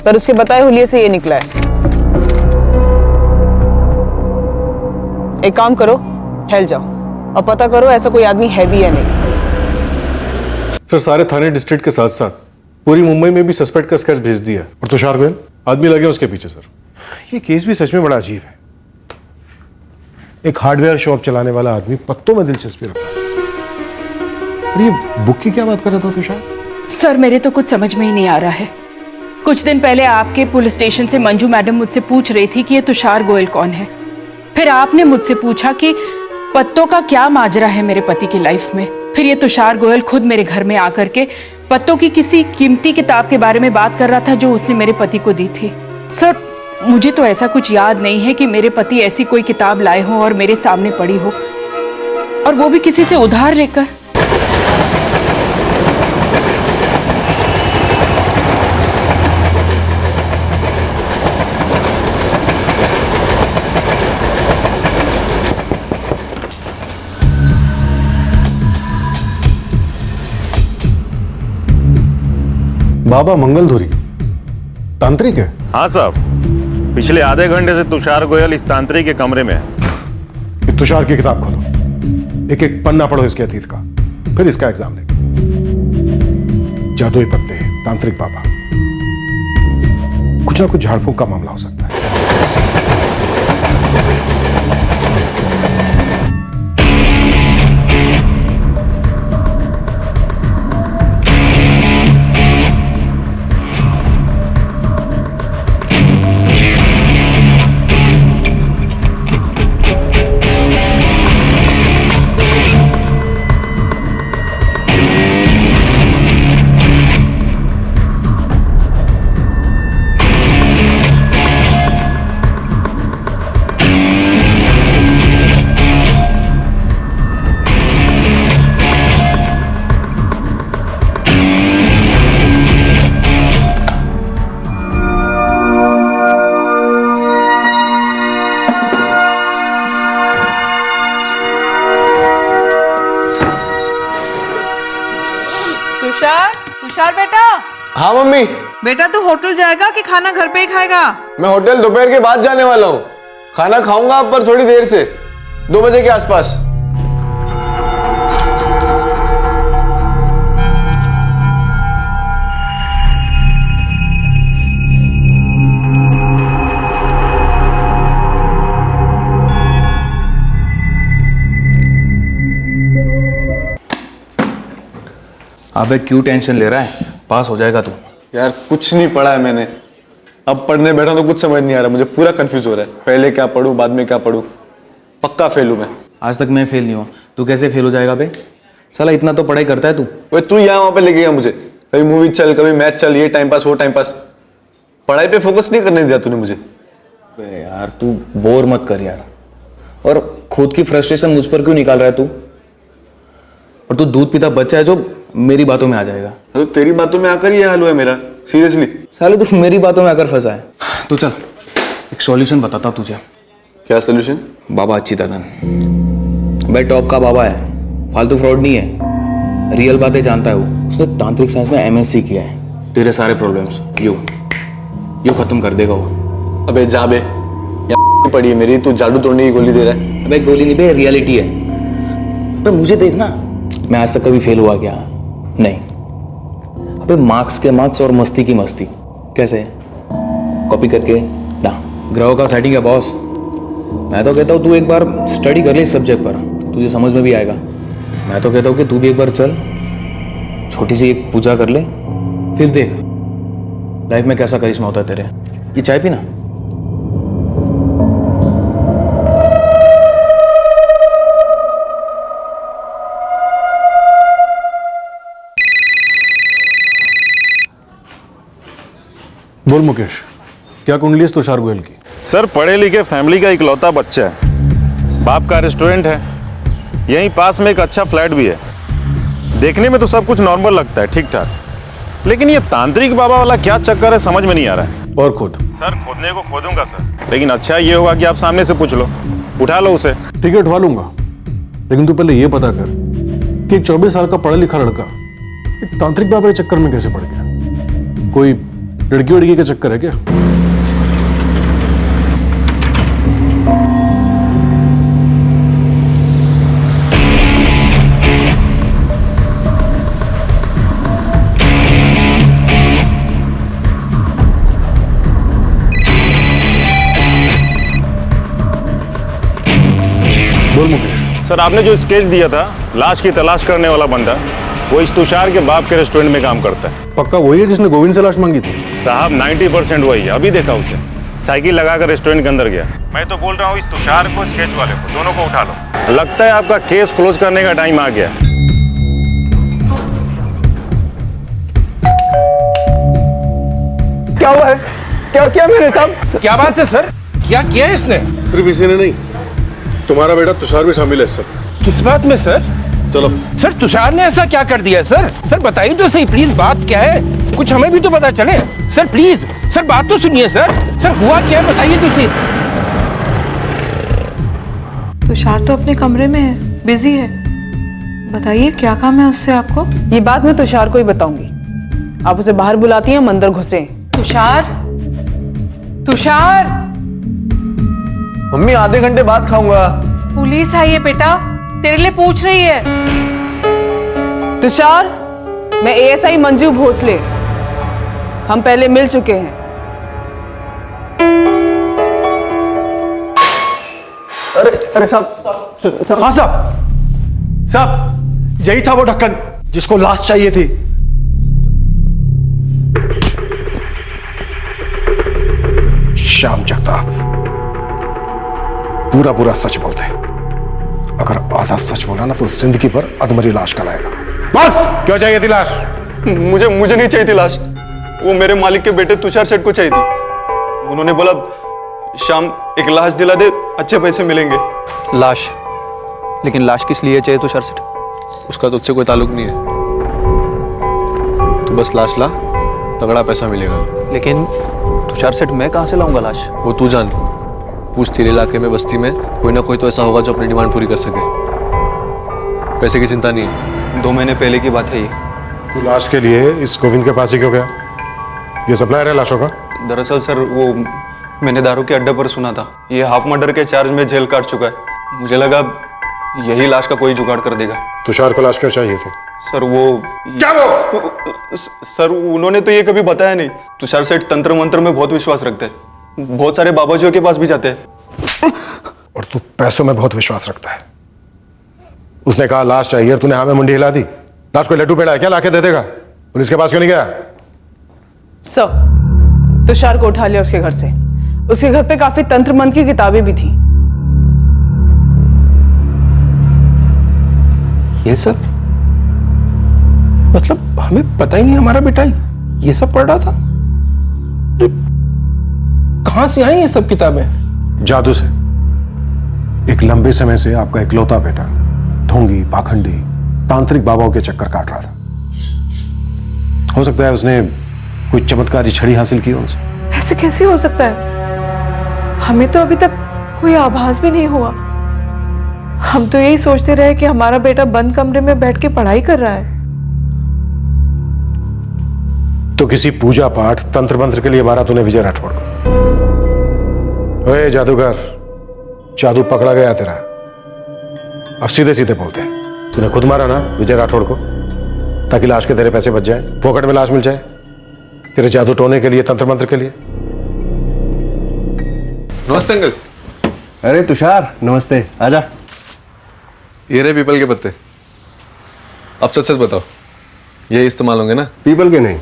पर उसके बताए हुलिये से ये निकला है। एक काम करो, हेल जाओ और पता करो ऐसा कोई आदमी है भी या नहीं। सर, सारे थाने डिस्ट्रिक्ट के साथ साथ पूरी मुंबई में भी सस्पेक्ट का स्केच भेज दिया। और तुषार गोयल आदमी लगे उसके पीछे। सर, ये केस भी सच में बड़ा अजीब है। एक हार्डवेयर शॉप चलाने वाला आदमी पत्तों में दिलचस्पी रखता है। ये बुक की क्या बात कर रहा था तुषार? सर, मेरे तो कुछ समझ में ही नहीं आ रहा है। कुछ दिन पहले आपके पुलिस स्टेशन से मंजू मैडम मुझसे पूछ रही थी कि ये तुषार गोयल कौन है। फिर आपने मुझसे पूछा कि पत्तों का क्या माजरा है मेरे पति की लाइफ में। फिर ये तुषार गोयल खुद मेरे घर में आकर के पत्तों की किसी कीमती किताब के बारे में बात कर रहा था जो उसने मेरे पति को दी थी। सर, मुझे तो ऐसा कुछ याद नहीं है कि मेरे पति ऐसी कोई किताब लाए हो और मेरे सामने पड़ी हो, और वो भी किसी से उधार लेकर। बाबा मंगलधुरी तांत्रिक है? हाँ साहब, पिछले आधे घंटे से तुषार गोयल इस तांत्रिक के कमरे में है। तुषार की किताब खोलो, एक एक पन्ना पढ़ो इसके अतीत का, फिर इसका एग्जाम लेंगे। जादुई पत्ते, तांत्रिक बाबा, कुछ ना कुछ झाड़ फूंक का मामला हो सकता है। तुषार बेटा। हाँ मम्मी। बेटा तू होटल जाएगा कि खाना घर पे ही खाएगा? मैं होटल दोपहर के बाद जाने वाला हूँ। खाना खाऊंगा पर थोड़ी देर से, 2 बजे के आसपास। अबे क्यों टेंशन ले रहा है, पास हो जाएगा तू। यार कुछ नहीं पढ़ा है मैंने, अब पढ़ने बैठा तो कुछ समझ नहीं आ रहा, मुझे पूरा कंफ्यूज हो रहा है, पहले क्या पढूं बाद में क्या पढूं, पक्का फेल हूं मैं। आज तक मैं फेल नहीं हुआ, तू कैसे फेल हो जाएगा बे? साला इतना तो पढ़ाई करता है तू। वही तू यहाँ वहाँ पे लेके गया मुझे, कभी मूवी चल कभी मैच चल, ये टाइम पास वो टाइम पास, पढ़ाई पे फोकस नहीं करने दिया तूने मुझे। बे यार तू बोर मत कर यार, और खुद की फ्रस्ट्रेशन मुझ पर क्यों निकाल रहा है तू? और तू दूध पीता बच्चा है जो मेरी बातों में आ जाएगा। तो तेरी बातों में आकर ये हाल हुआ है मेरा, सीरियसली। साले तू मेरी बातों में आकर फंसा है। तो चल एक सॉल्यूशन बताता हूं तुझे। क्या सॉल्यूशन? बाबा अच्युतानंद भाई टॉप का बाबा है, फालतू फ्रॉड नहीं है, रियल बातें जानता है वो। उसने तांत्रिक साइंस में MSc किया है, तेरे सारे प्रॉब्लम्स यू खत्म कर देगा वो। अबे जा बे, यहाँ पड़ी है मेरी, तू जादू तोड़ने की गोली दे रहा है। अबे गोली नहीं बे, रियलिटी है। अबे मुझे देखना, मैं आज तक कभी फेल हुआ क्या? नहीं। अबे मार्क्स के मार्क्स और मस्ती की मस्ती। कैसे? कॉपी करके ना, ग्रहों का सेटिंग है बॉस। मैं तो कहता हूँ तू एक बार स्टडी कर ले इस सब्जेक्ट पर, तुझे समझ में भी आएगा। मैं तो कहता हूँ कि तू भी एक बार चल, छोटी सी एक पूजा कर ले, फिर देख लाइफ में कैसा करिश्मा होता है तेरे। ये चाय पीना। बोल मुकेश, क्या कुंडली है तुषार गोयल की? सर पढ़े लिखे फैमिली का इकलौता बच्चा है, बाप का रेस्टोरेंट है, यहीं पास में एक अच्छा फ्लैट भी है। देखने में तो सब कुछ नॉर्मल लगता है, ठीक ठाक, लेकिन ये तांत्रिक बाबा वाला क्या चक्कर है समझ में नहीं आ रहा है। और खुद? सर खोदने को खोदूंगा सर, लेकिन अच्छा ये होगा कि आप सामने से पूछ लो, उठा लो उसे। ठीक है उठवा लूंगा, लेकिन तू पहले ये पता कर कि एक 24 साल का पढ़ा लिखा लड़का एक तांत्रिक बाबा के चक्कर में कैसे पड़ गया? कोई लड़की वड़की का चक्कर है क्या? बोल मुकेश। सर आपने जो स्केच दिया था लाश की तलाश करने वाला बंदा, वो इस तुषार के बाप के रेस्टोरेंट में काम करता है। पक्का वही है जिसने गोविंद से लाश मांगी थी? साहब 90% वही है, अभी देखा उसे, साइकिल लगाकर रेस्टोरेंट के अंदर गया। मैं तो बोल रहा हूँ इस तुषार को स्केच वाले को दोनों को उठा लो, लगता है आपका केस क्लोज करने का टाइम आ गया। क्या हुआ है? क्या किया मेरे साहब? क्या बात है सर, क्या किया इसने? सिर्फ इसी ने नहीं, तुम्हारा बेटा तुषार भी शामिल है सर। किस बात में सर? चलो सर तुषार ने ऐसा क्या कर दिया सर? सर बताइए तो सही प्लीज, बात क्या है? कुछ हमें भी तो पता चले सर, प्लीज सर बात तो सुनिए सर। सर हुआ क्या है बताइए तो सही। तुषार तो अपने कमरे में है, बिजी है, बताइए क्या काम है उससे आपको? ये बात मैं तुषार को ही बताऊंगी, आप उसे बाहर बुलाती हैं, हम अंदर घुसे। तुषार, तुषार। मम्मी आधे घंटे बाद खाऊंगा। पुलिस आई है बेटा, तेरे लिए पूछ रही है। तुषार, मैं ASI मंजू भोसले, हम पहले मिल चुके हैं। अरे साहब। हाँ साहब, साहब यही था वो ढक्कन जिसको लाश चाहिए थी। श्याम जगताप, पूरा पूरा सच बोलते हैं, अगर आधा सच बोला ना तो जिंदगी भर अधमरी लाश का लाएगा। क्यों चाहिए थी लाश? मुझे नहीं चाहिए थी लाश, वो मेरे मालिक के बेटे तुषार सेठ को चाहिए थी। उन्होंने बोला शाम एक लाश दिला दे, अच्छे पैसे मिलेंगे। लाश? लेकिन लाश किस लिए चाहिए तुषार सेठ? उसका तुझसे कोई ताल्लुक नहीं है, तू बस लाश ला, तगड़ा पैसा मिलेगा। लेकिन तुषार सेठ मैं कहाँ से लाऊंगा लाश? वो तू जान, पूछ, तेरे इलाके में बस्ती में कोई ना कोई तो ऐसा होगा जो अपनी डिमांड पूरी कर सके। पैसे की चिंता नहीं है। 2 महीने पहले की बात है ये। तू लाश के लिए इस गोविंद के पास ही क्यों गया? ये सप्लायर है लाशों का? दरअसल सर वो मैंने दारू के अड्डे पर सुना था, ये हाफ मर्डर के चार्ज में जेल काट चुका है। मुझे लगा यही लाश का कोई जुगाड़ कर देगा। तुषार को लाश क्यों चाहिए थी? सर वो क्या वो? सर उन्होंने तो ये कभी बताया नहीं। तुषार सेठ तंत्र मंत्र में बहुत विश्वास रखते हैं, बहुत सारे बाबाजियों के पास भी जाते हैं। और तू पैसों में बहुत विश्वास रखता है। उसने कहा लाश चाहिए और तूने हाँ में मुंडी हिला दी। लाश कोई लड्डू पेड़ा है क्या लाके दे देगा? पुलिस के पास क्यों नहीं गया? सर, तुषार को उठा लिया उसके घर से। उसके घर पे काफी तंत्र मंत्र की किताबें भी थी। ये सब मतलब हमें पता ही नहीं हमारा बेटा ये सब पढ़ रहा था। कहां से आई ये सब किताबें? जादू से। एक लंबे समय से आपका इकलौता बेटा ढोंगी, पाखंडी, तांत्रिक बाबाओं के चक्कर काट रहा था। हो सकता है उसने कोई चमत्कारी छड़ी हासिल की उनसे। ऐसे कैसे हो सकता है? हमें तो अभी तक कोई आभास भी नहीं हुआ। हम तो यही सोचते रहे कि हमारा बेटा बंद कमरे में बैठ के पढ़ाई कर रहा है। तो किसी पूजा पाठ, तंत्र मंत्र के लिए मारा तूने विजय राठौड़ को। ओए जादूगर, जादू पकड़ा गया तेरा। अब सीधे सीधे बोलते हैं, तूने खुद मारा ना विजय राठौड़ को, ताकि लाश के तेरे पैसे बच जाए, पॉकेट में लाश मिल जाए तेरे जादू टोने के लिए, तंत्र मंत्र के लिए। नमस्ते अंकल। अरे तुषार, नमस्ते, आजा। ये रहे पीपल के पत्ते। अब सच सच बताओ, ये इस्तेमाल होंगे ना? पीपल के नहीं,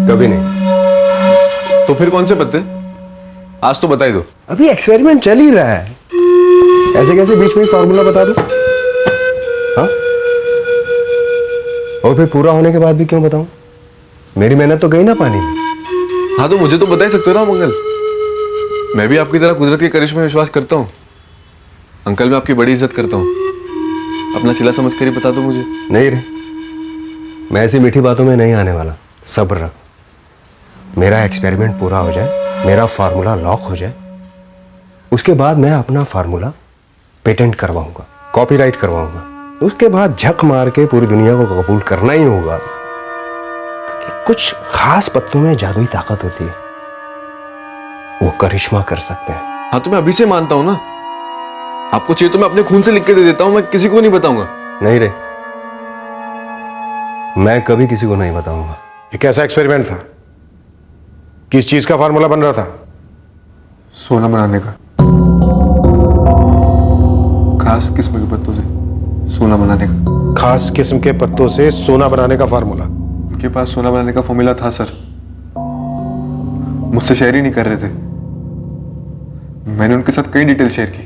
कभी नहीं। तो फिर कौन से पत्ते? आज तो बता ही दो। अभी एक्सपेरिमेंट चल ही रहा है, ऐसे कैसे बीच में फॉर्मूला बता दूं? हाँ? और फिर पूरा होने के बाद भी क्यों बताऊं? मेरी मेहनत तो गई ना पानी में। हाँ तो मुझे तो बता ही सकते हो ना मंगल। मैं भी आपकी तरह कुदरत के करिश्मे में विश्वास करता हूँ। अंकल, मैं आपकी बड़ी इज्जत करता हूँ। अपना चिल्ला समझ कर ही बता दो मुझे। नहीं रे, मैं ऐसी मीठी बातों में नहीं आने वाला। सब्र रख, मेरा एक्सपेरिमेंट पूरा हो जाए, मेरा फार्मूला लॉक हो जाए, उसके बाद मैं अपना फार्मूला पेटेंट करवाऊंगा, कॉपीराइट करवाऊंगा। उसके बाद झक मार के पूरी दुनिया को कबूल करना ही होगा कि कुछ खास पत्तों में जादुई ताकत होती है, वो करिश्मा कर सकते हैं। हाँ तो मैं अभी से मानता हूँ ना। आपको चाहिए तो मैं अपने खून से लिख के दे देता हूँ, मैं किसी को नहीं बताऊंगा। नहीं रे, मैं कभी किसी को नहीं बताऊंगा। ये कैसा एक्सपेरिमेंट था? किस चीज का फार्मूला बन रहा था? सोना बनाने का। खास किस्म के पत्तों से सोना बनाने का। खास किस्म के पत्तों से सोना बनाने का फार्मूला? उनके पास सोना बनाने का फॉर्मूला था सर, मुझसे शेयर ही नहीं कर रहे थे। मैंने उनके साथ कई डिटेल शेयर की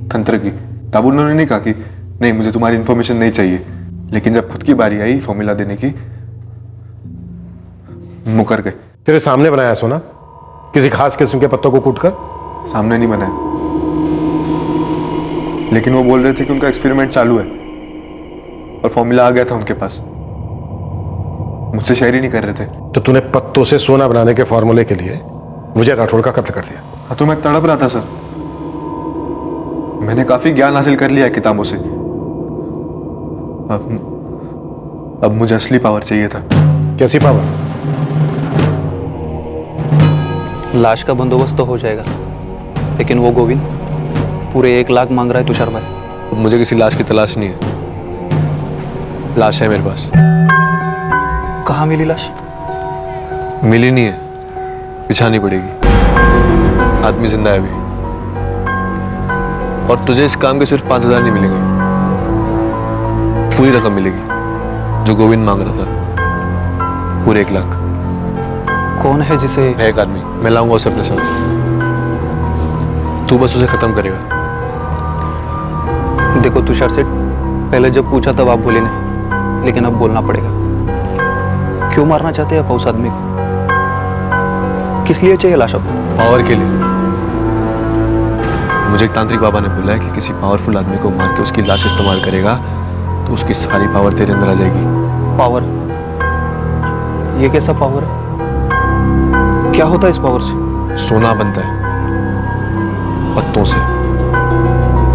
तंत्र की, तब उन्होंने नहीं कहा कि नहीं मुझे तुम्हारी इंफॉर्मेशन नहीं चाहिए। लेकिन जब खुद की बारी आई फॉर्मूला देने की, मुकर गए। तेरे सामने बनाया सोना? किसी खास किस्म के पत्तों को कूटकर? सामने नहीं बनाया, लेकिन वो बोल रहे थे कि उनका एक्सपेरिमेंट चालू है और फॉर्मूला आ गया था उनके पास। मुझसे शेयर ही नहीं कर रहे थे। तो तूने पत्तों से सोना बनाने के फॉर्मूले के लिए विजय राठौड़ का कत्ल कर दिया? हाँ तो मैं तड़प रहा था सर। मैंने काफी ज्ञान हासिल कर लिया है किताबों से। अब मुझे असली पावर चाहिए था। कैसी पावर? लाश का बंदोबस्त तो हो जाएगा, लेकिन वो गोविंद पूरे 1 लाख मांग रहा है तुषार भाई। अब मुझे किसी लाश की तलाश नहीं है। लाश है मेरे पास। कहाँ मिली लाश? मिली नहीं है, बिछानी पड़ेगी। आदमी जिंदा है अभी। और तुझे इस काम के सिर्फ 5,000 नहीं मिलेंगे, पूरी रकम मिलेगी जो गोविंद मांग रहा था, पूरे 1 लाख। कौन है जिसे? है एक आदमी, मैं लाऊंगा उसे अपने साथ। तू बस उसे खत्म करेगा। देखो तुषार सेठ, पहले जब पूछा तब आप बोले नहीं, लेकिन अब बोलना पड़ेगा। क्यों मारना चाहते हैं आप उस आदमी को? किस लिए चाहिए लाश आपको? पावर के लिए। मुझे एक तांत्रिक बाबा ने बोला है कि किसी पावरफुल आदमी को मार के उसकी लाश इस्तेमाल करेगा तो उसकी सारी पावर तेरे अंदर आ जाएगी। पावर? ये कैसा पावर है? क्या होता है इस पावर से? सोना बनता है पत्तों से।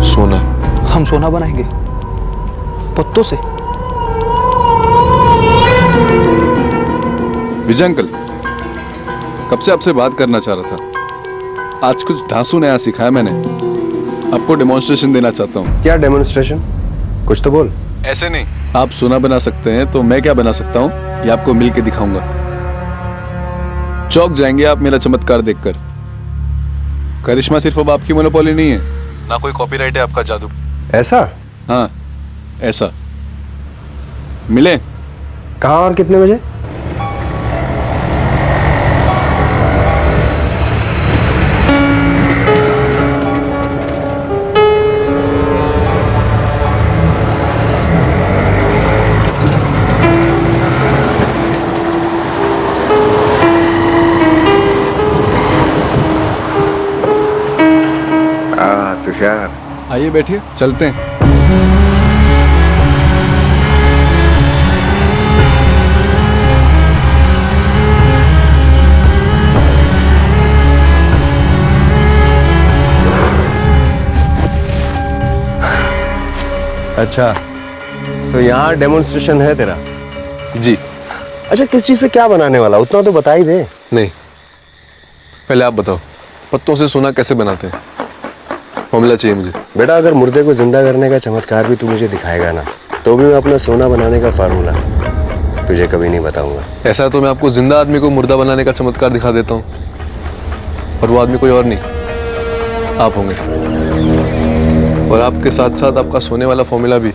सोना। हम सोना बनाएंगे पत्तों से? विजय अंकल, कब से आपसे बात करना चाह रहा था। आज कुछ ढांसू नया सीखा है मैंने, आपको डेमोन्स्ट्रेशन देना चाहता हूँ। क्या डेमोन्स्ट्रेशन? कुछ तो बोल। ऐसे नहीं, आप सोना बना सकते हैं तो मैं क्या बना सकता हूँ ये आपको मिल के दिखाऊंगा। चौंक जाएंगे आप मेरा चमत्कार देखकर। करिश्मा सिर्फ अब आपकी मोनोपोली नहीं है, ना कोई कॉपीराइट है आपका जादू। ऐसा? हाँ ऐसा। मिले? कहाँ और कितने बजे? तुषार, आइए बैठिए, चलते हैं। अच्छा, तो यहाँ डेमोन्स्ट्रेशन है तेरा? जी। अच्छा, किस चीज से क्या बनाने वाला, उतना तो बता ही दे। नहीं, पहले आप बताओ, पत्तों से सोना कैसे बनाते हैं? फॉर्मूला चाहिए मुझे। बेटा, अगर मुर्दे को जिंदा करने का चमत्कार भी तू मुझे दिखाएगा ना, तो भी मैं अपना सोना बनाने का फार्मूला तुझे कभी नहीं बताऊंगा। ऐसा तो मैं आपको जिंदा आदमी को मुर्दा बनाने का चमत्कार दिखा देता हूँ, और वो आदमी कोई और नहीं, आप होंगे। और आपके साथ साथ आपका सोने वाला फॉर्मूला भी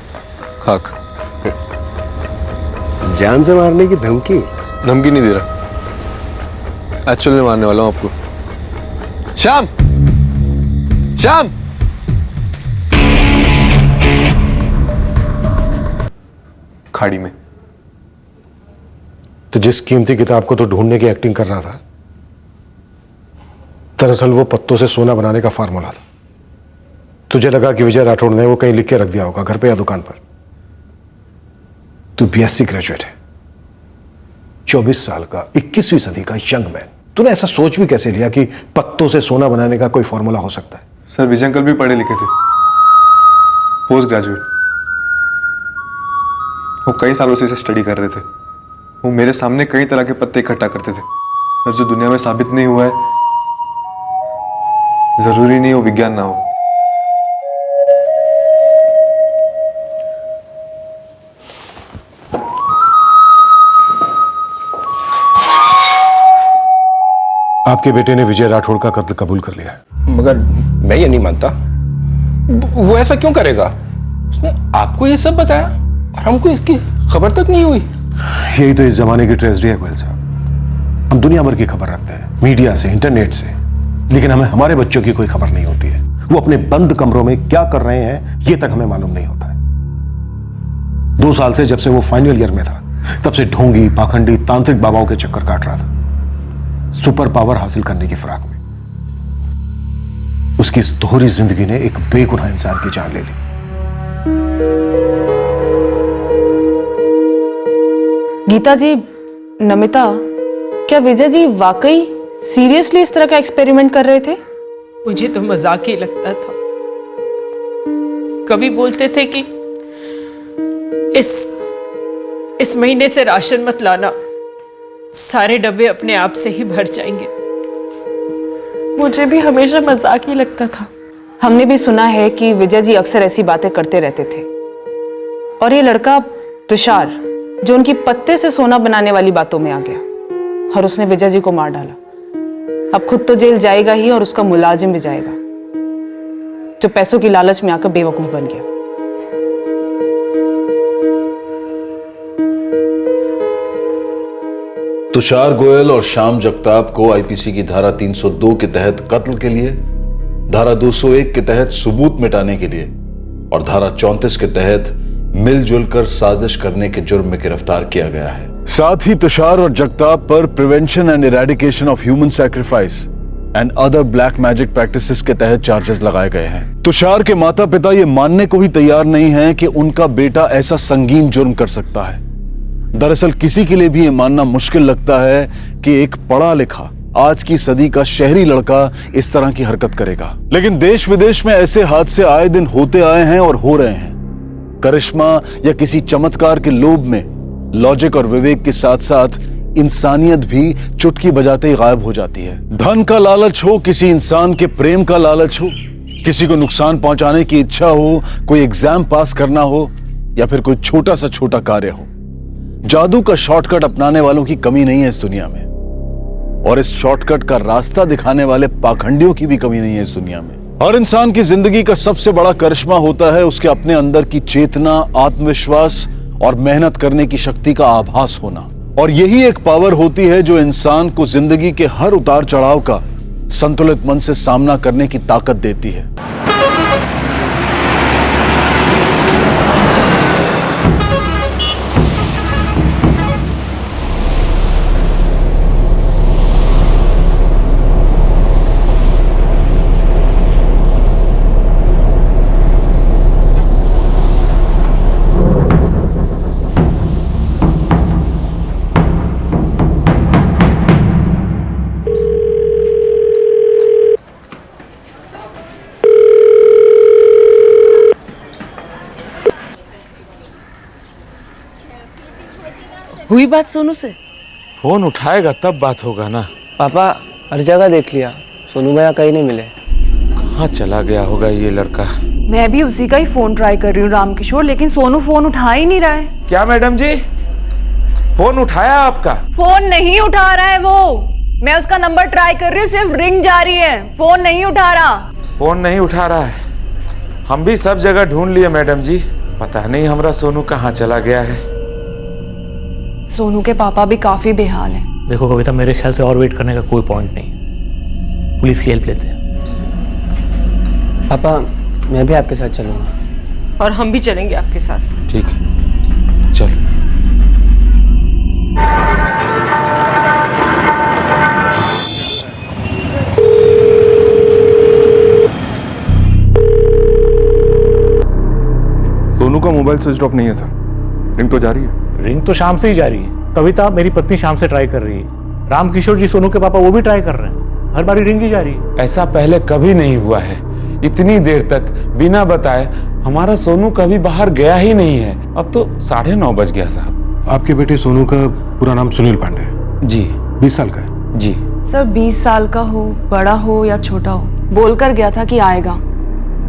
खाक। जान से मारने की धमकी? धमकी नहीं दे रहा, एक्चुअली में मारने वाला हूं आपको। श्याम, श्याम! खाड़ी में। तो जिस कीमती किताब को तो ढूंढने की एक्टिंग कर रहा था, दरअसल वो पत्तों से सोना बनाने का फार्मूला था। तुझे लगा कि विजय राठौड़ ने वो कहीं लिख के रख दिया होगा, घर पे या दुकान पर। तू बीएससी ग्रेजुएट है, 24 साल का, 21वीं सदी का यंग मैन। तूने ऐसा सोच भी कैसे लिया कि पत्तों से सोना बनाने का कोई फॉर्मूला हो सकता है? सर, विजय अंकल भी पढ़े लिखे थे, पोस्ट ग्रेजुएट। वो कई सालों से इसे स्टडी कर रहे थे। वो मेरे सामने कई तरह के पत्ते इकट्ठा करते थे। सर, जो दुनिया में साबित नहीं हुआ है, जरूरी नहीं वो विज्ञान ना हो। आपके बेटे ने विजय राठौड़ का कत्ल कबूल कर लिया है। मगर मैं ये नहीं मानता। वो ऐसा क्यों करेगा? उसने आपको ये सब बताया और हमको इसकी खबर तक नहीं हुई। यही तो इस जमाने की ट्रेजेडी है गोयल साहब। हम दुनिया भर की खबर रखते हैं, मीडिया से, इंटरनेट से, लेकिन हमें हमारे बच्चों की कोई खबर नहीं होती है। वो अपने बंद कमरों में क्या कर रहे हैं ये तक हमें मालूम नहीं होता है। 2 साल से, जब से वो फाइनल ईयर में था, तब से ढोंगी, पाखंडी, तांत्रिक बाबाओं के चक्कर काट रहा था, सुपर पावर हासिल करने की फिराक में। उसकी इस दोहरी जिंदगी ने एक बेगुनाह इंसान की जान ले ली। गीता जी, नमिता, क्या विजय जी वाकई सीरियसली इस तरह का एक्सपेरिमेंट कर रहे थे? मुझे तो मजाक ही लगता था। कभी बोलते थे कि इस महीने से राशन मत लाना, सारे डब्बे अपने आप से ही भर जाएंगे। मुझे भी हमेशा मजाक ही लगता था। हमने भी सुना है कि विजय जी अक्सर ऐसी बातें करते रहते थे। और ये लड़का तुषार, जो उनकी पत्ते से सोना बनाने वाली बातों में आ गया और उसने विजय जी को मार डाला, अब खुद तो जेल जाएगा ही और उसका मुलाजिम भी जाएगा, जो पैसों की लालच में आकर बेवकूफ बन गया। तुषार गोयल और श्याम जगताप को आईपीसी की धारा 302 के तहत कत्ल के लिए, धारा 201 के तहत सबूत मिटाने के लिए और धारा 34 के तहत मिलजुल कर साजिश करने के जुर्म में गिरफ्तार किया गया है। साथ ही तुषार और जगताप पर prevention and eradication of human sacrifice and other black magic practices के तहत चार्जेस लगाए गए हैं। तुषार के माता पिता ये मानने को ही तैयार नहीं हैं कि उनका बेटा ऐसा संगीन जुर्म कर सकता है। दरअसल किसी के लिए भी ये मानना मुश्किल लगता है कि एक पढ़ा लिखा, आज की सदी का शहरी लड़का इस तरह की हरकत करेगा। लेकिन देश विदेश में ऐसे हादसे आए दिन होते आए हैं और हो रहे हैं। करिश्मा या किसी चमत्कार के लोभ में लॉजिक और विवेक के साथ साथ इंसानियत भी चुटकी बजाते ही गायब हो जाती है। धन का लालच हो, किसी इंसान के प्रेम का लालच हो, किसी को नुकसान पहुंचाने की इच्छा हो, कोई एग्जाम पास करना हो या फिर कोई छोटा सा छोटा कार्य हो, जादू का शॉर्टकट अपनाने वालों की कमी नहीं है इस दुनिया में। और इस शॉर्टकट का रास्ता दिखाने वाले पाखंडियों की भी कमी नहीं है इस दुनिया में। हर इंसान की जिंदगी का सबसे बड़ा करिश्मा होता है उसके अपने अंदर की चेतना, आत्मविश्वास और मेहनत करने की शक्ति का आभास होना। और यही एक पावर होती है जो इंसान को जिंदगी के हर उतार चढ़ाव का संतुलित मन से सामना करने की ताकत देती है। हुई बात सोनू से? फोन उठाएगा तब बात होगा ना। पापा हर जगह देख लिया, सोनू भैया कहीं नहीं मिले। कहाँ चला गया होगा ये लड़का? मैं भी उसी का ही फोन ट्राई कर रही हूँ रामकिशोर, लेकिन सोनू फोन उठा ही नहीं रहा है। क्या मैडम जी, फोन उठाया आपका? फोन नहीं उठा रहा है वो। मैं उसका नंबर ट्राई कर रही हूँ, सिर्फ रिंग जा रही है, फोन नहीं उठा रहा। फोन नहीं उठा रहा है? हम भी सब जगह ढूंढ लिए मैडम जी, पता नहीं हमारा सोनू कहाँ चला गया है। सोनू के पापा भी काफी बेहाल हैं। देखो कविता, मेरे ख्याल से और वेट करने का कोई पॉइंट नहीं है, पुलिस की हेल्प लेते हैं। पापा मैं भी आपके साथ चलूंगा। और हम भी चलेंगे आपके साथ। ठीक है, चलो। सोनू का मोबाइल स्विच ऑफ नहीं है सर, रिंग तो जा रही है। रिंग तो शाम से ही जा रही है। कविता मेरी पत्नी शाम से ट्राई कर रही है, रामकिशोर जी सोनू के पापा वो भी ट्राई कर रहे हैं, हर बारी रिंग ही जा रही है। ऐसा पहले कभी नहीं हुआ है, इतनी देर तक बिना बताए हमारा सोनू कभी बाहर गया ही नहीं है। अब तो 9:30 बज गया साहब। आपके बेटे सोनू का पूरा नाम सुनील पांडे है? जी। 20 साल का है? जी सर 20 साल का हो, बड़ा हो या छोटा हो, बोलकर गया था कि आएगा,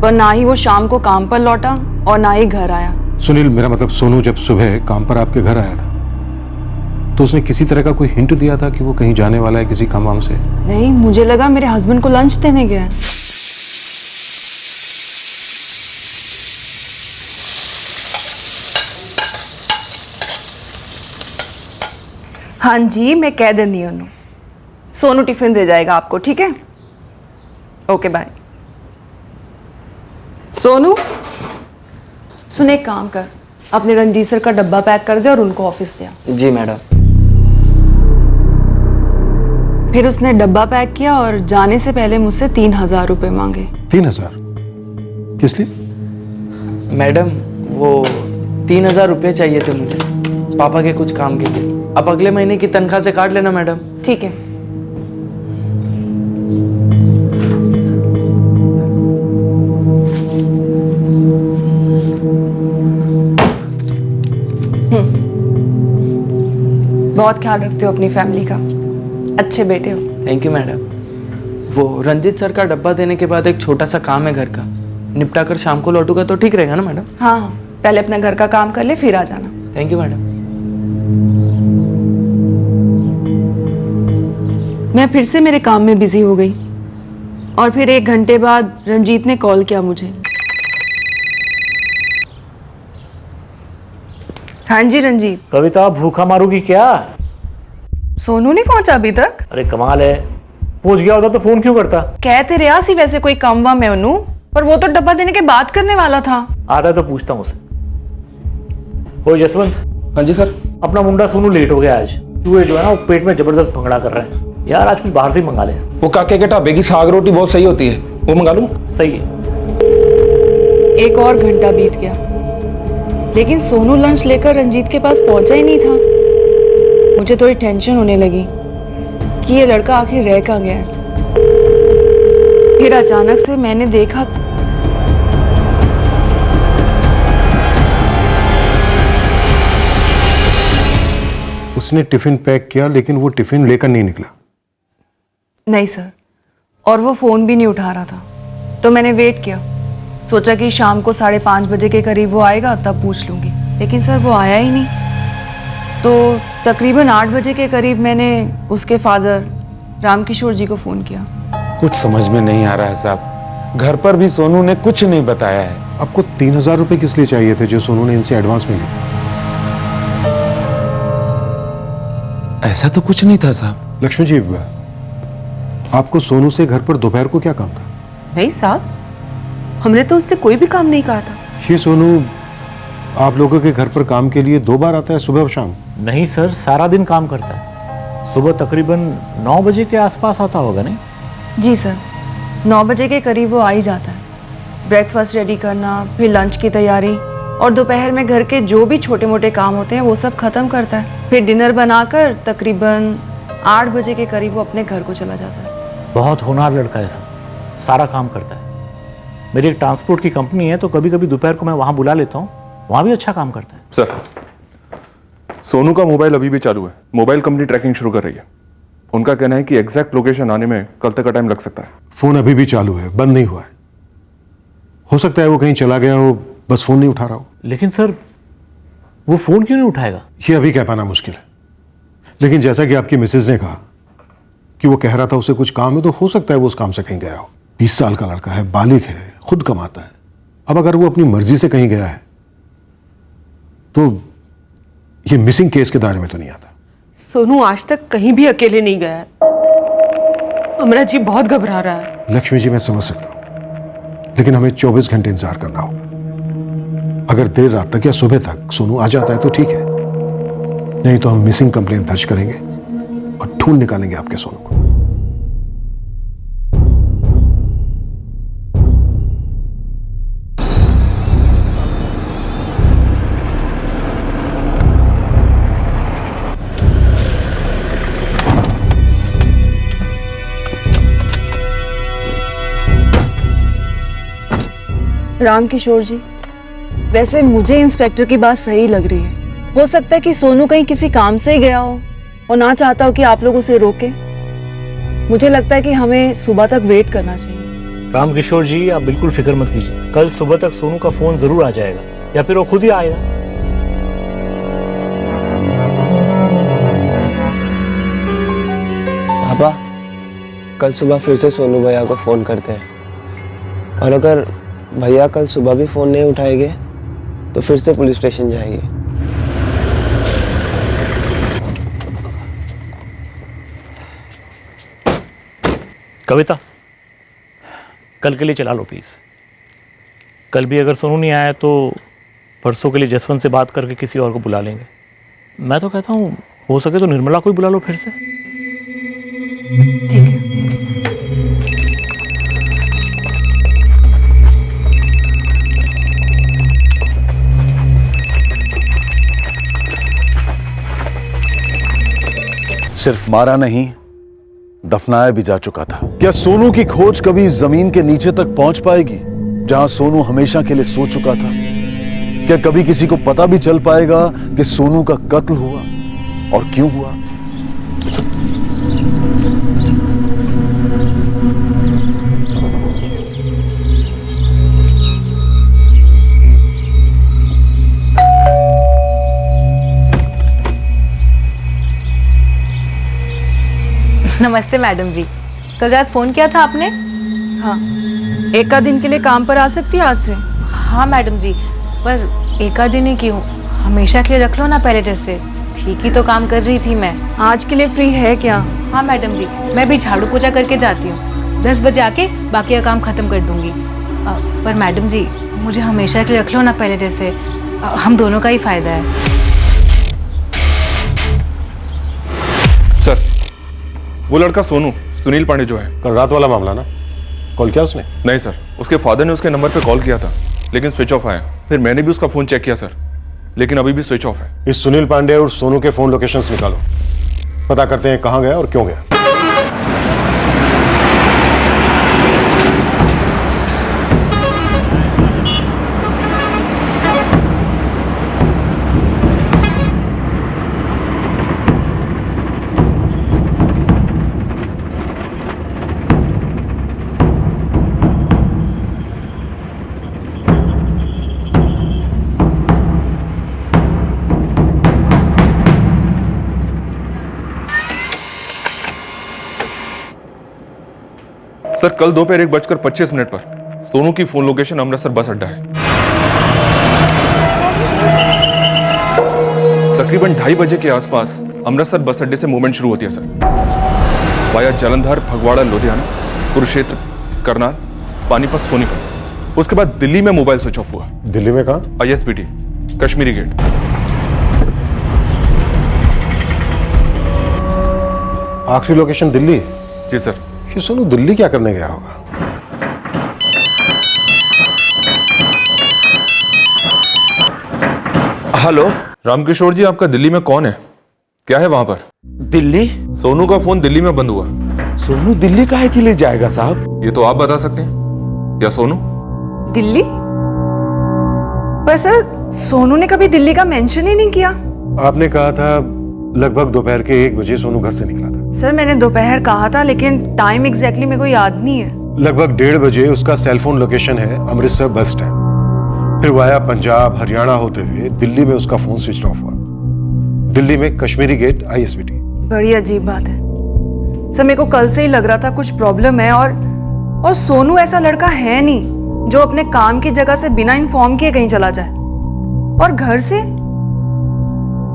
पर ना ही वो शाम को काम पर लौटा और ना ही घर आया। सुनील, मेरा मतलब सोनू जब सुबह काम पर आपके घर आया था तो उसने किसी तरह का कोई हिंट दिया था कि वो कहीं जाने वाला है किसी काम वाम से? नहीं, मुझे लगा मेरे हस्बैंड को लंच देने गया है। हाँ जी, मैं कह देनी हूँ, सोनू टिफिन दे जाएगा आपको, ठीक है? Okay bye. सोनू सुन, एक काम कर, अपने रंजीत सर का डब्बा पैक कर दे और उनको ऑफिस दे आ। जी मैडम। फिर उसने डब्बा पैक किया और जाने से पहले मुझसे 3000 रुपए मांगे। 3000? किस लिए? मैडम वो 3000 रुपये चाहिए थे मुझे, पापा के कुछ काम के लिए। अब अगले महीने की तनख्वाह से काट लेना मैडम। ठीक है। बहुत ख्याल रखते हो अपनी फैमिली का, अच्छे बेटे हो। Thank you madam. वो रंजीत सर का डब्बा देने के बाद एक छोटा सा काम है घर का, निपटा कर शाम को लौटूंगा तो ठीक रहेगा ना मैडम? हाँ हाँ, पहले अपना घर का काम कर ले फिर आ जाना। Thank you madam. मैं फिर से मेरे काम में बिजी हो गई और फिर 1 घंटे बाद रंजीत ने कॉल किया मुझे। हाँ जी रंजीत। कविता भूखा मारूगी क्या? सोनू नहीं पहुंचा अभी तक? अरे कमाल है, पहुंच गया होता तो फोन क्यों करता? कहते रहा सी वैसे कोई काम वाम है उन्हों, पर वो तो डब्बा देने के बात करने वाला था। आता है तो पूछता हूँ उसे। ओ जसवंत। हाँ जी सर। अपना मुंडा सोनू लेट हो गया आज, चूहे जो है ना वो पेट में जबरदस्त भंगड़ा कर रहे हैं यार, आज कुछ बाहर से ही मंगा ले। वो काके के ढाबे की साग रोटी बहुत सही होती है, वो मंगा लूं? सही है। 1 और घंटा बीत गया, लेकिन सोनू लंच लेकर रंजीत के पास पहुंचा ही नहीं था। मुझे थोड़ी टेंशन होने लगी कि ये लड़का आखिर रह कहाँ गया है। फिर अचानक से मैंने देखा उसने टिफिन पैक किया, लेकिन वो टिफिन लेकर नहीं निकला। नहीं सर, और वो फोन भी नहीं उठा रहा था, तो मैंने वेट किया, सोचा कि शाम को 5:30 बजे के करीब वो आएगा तब पूछ लूंगी, लेकिन सर वो आया ही नहीं। तो तकरीबन 8 बजे के करीब मैंने उसके फादर रामकिशोर जी को फ़ोन किया। कुछ समझ में नहीं आ रहा है साहब, घर पर भी सोनू ने कुछ नहीं बताया है। आपको 3000 रुपए किस लिए चाहिए थे जो सोनू ने इनसे एडवांस में लिए? ऐसा तो कुछ नहीं था साहब। लक्ष्मी जी, आपको सोनू से घर पर दोपहर को क्या काम था? नहीं साहब, हमने तो उससे कोई भी काम नहीं कहा था। ये सोनू आप लोगों के घर पर काम के लिए 2 बार आता है, सुबह और शाम? नहीं सर, सारा दिन काम करता है। सुबह तकरीबन 9 बजे के आसपास आता होगा। नहीं जी सर, 9 बजे के करीब वो आ ही जाता है। ब्रेकफास्ट रेडी करना, फिर लंच की तैयारी, और दोपहर में घर के जो भी छोटे मोटे काम होते हैं वो सब खत्म करता है। फिर डिनर बनाकर तकरीबन 8 बजे के करीब वो अपने घर को चला जाता है। बहुत होनहार लड़का है सर, सारा काम करता है। मेरी एक ट्रांसपोर्ट की कंपनी है, तो कभी कभी दोपहर को मैं वहाँ बुला लेता हूँ, वहाँ भी अच्छा काम करता है। सर सोनू का मोबाइल अभी भी चालू है। मोबाइल कंपनी ट्रैकिंग शुरू कर रही है। उनका कहना है कि एग्जैक्ट लोकेशन आने में कल तक का टाइम लग सकता है। फोन अभी भी चालू है, बंद नहीं हुआ है। हो सकता है वो कहीं चला गया हो, बस फोन नहीं उठा रहा हो। लेकिन सर वो फोन क्यों नहीं उठाएगा? ये अभी कह पाना मुश्किल है, लेकिन जैसा कि आपकी मिसेज ने कहा कि वो कह रहा था उसे कुछ काम है, तो हो सकता है वो उस काम से कहीं गया हो। 20 साल का लड़का है, बालिग है, खुद कमाता है। अब अगर वो अपनी मर्जी से कहीं गया है तो ये मिसिंग केस के दायरे में तो नहीं आता। सोनू आज तक कहीं भी अकेले नहीं गया है। अमरा जी बहुत घबरा रहा है। लक्ष्मी जी मैं समझ सकता हूं, लेकिन हमें 24 घंटे इंतजार करना हो। अगर देर रात तक या सुबह तक सोनू आ जाता है तो ठीक है, नहीं तो हम मिसिंग कंप्लेंट दर्ज करेंगे और ढूंढ निकालेंगे आपके सोनू को। राम किशोर जी, वैसे मुझे इंस्पेक्टर की बात सही लग रही है। हो सकता है कि सोनू कहीं किसी काम से ही गया हो और ना चाहता हो कि आप लोग उसे रोके। मुझे लगता है कि हमें सुबह तक वेट करना चाहिए। राम किशोर जी आप बिल्कुल फिक्र मत कीजिए, कल सुबह तक सोनू का फोन जरूर आ जाएगा या फिर वो खुद ही आएगा। पापा कल सुबह फिर से सोनू भैया को फोन करते हैं, और अगर भैया कल सुबह भी फोन नहीं उठाएंगे तो फिर से पुलिस स्टेशन जाएंगे। कविता कल के लिए चला लो प्लीज। कल भी अगर सोनू नहीं आया तो परसों के लिए जसवंत से बात करके किसी और को बुला लेंगे। मैं तो कहता हूँ हो सके तो निर्मला को ही बुला लो फिर से। ठीक है। सिर्फ मारा नहीं, दफनाया भी जा चुका था। क्या सोनू की खोज कभी जमीन के नीचे तक पहुंच पाएगी, जहां सोनू हमेशा के लिए सो चुका था? क्या कभी किसी को पता भी चल पाएगा कि सोनू का कत्ल हुआ और क्यों हुआ? नमस्ते मैडम जी, कल रात फोन किया था आपने? हाँ, एक दिन के लिए काम पर आ सकती है आज से? हाँ मैडम जी, पर एक दिन ही क्यों, हमेशा के लिए रख लो ना पहले जैसे। ठीक ही तो काम कर रही थी मैं। आज के लिए फ्री है क्या? हाँ मैडम जी, मैं भी झाड़ू पोछा करके जाती हूँ, 10 बजे आके बाकी का काम खत्म कर दूंगी। पर मैडम जी मुझे हमेशा के लिए रख लो ना पहले जैसे, हम दोनों का ही फायदा है। सर वो लड़का सोनू, सुनील पांडे जो है, कल रात वाला मामला ना, कॉल किया उसने? नहीं सर, उसके फादर ने उसके नंबर पे कॉल किया था लेकिन स्विच ऑफ आया। फिर मैंने भी उसका फोन चेक किया सर, लेकिन अभी भी स्विच ऑफ है। इस सुनील पांडे और सोनू के फोन लोकेशंस निकालो, पता करते हैं कहां गया और क्यों गया। सर कल दोपहर 1:25 पर सोनू की फोन लोकेशन अमृतसर बस अड्डा है। तकरीबन 2:30 बजे के आसपास अमृतसर बस अड्डे से मूवमेंट शुरू होती है सर, वाया जालंधर, फगवाड़ा, लुधियाना, कुरुक्षेत्र, करनाल, पानीपत, सोनीपत। उसके बाद दिल्ली में मोबाइल स्विच ऑफ हुआ। दिल्ली में कहां? ISBT, Kashmiri Gate. आखिरी लोकेशन दिल्ली? जी सर। ये सोनू दिल्ली क्या करने गया होगा? हेलो रामकिशोर जी, आपका दिल्ली में कौन है? क्या है वहां पर? दिल्ली? सोनू का फोन दिल्ली में बंद हुआ। सोनू दिल्ली काहे के लिए जाएगा साहब? ये तो आप बता सकते हैं। क्या सोनू दिल्ली? पर सर सोनू ने कभी दिल्ली का मेंशन ही नहीं किया। आपने कहा था लगभग दोपहर के 1 बजे सोनू घर से निकला था। सर मैंने दोपहर कहा था, लेकिन टाइम एग्जैक्टली मेरे को याद नहीं है। लगभग 1:30 बजे उसका सेलफोन लोकेशन है अमृतसर बस स्टैंड। फिर वाया पंजाब हरियाणा होते हुए दिल्ली में उसका फोन स्विच ऑफ हुआ। दिल्ली में कश्मीरी गेट ISBT। बड़ी अजीब बात है सर, मेरे को कल से ही लग रहा था कुछ प्रॉब्लम है। और सोनू ऐसा लड़का है नहीं जो अपने काम की जगह से बिना इन्फॉर्म किए कहीं चला जाए। और घर से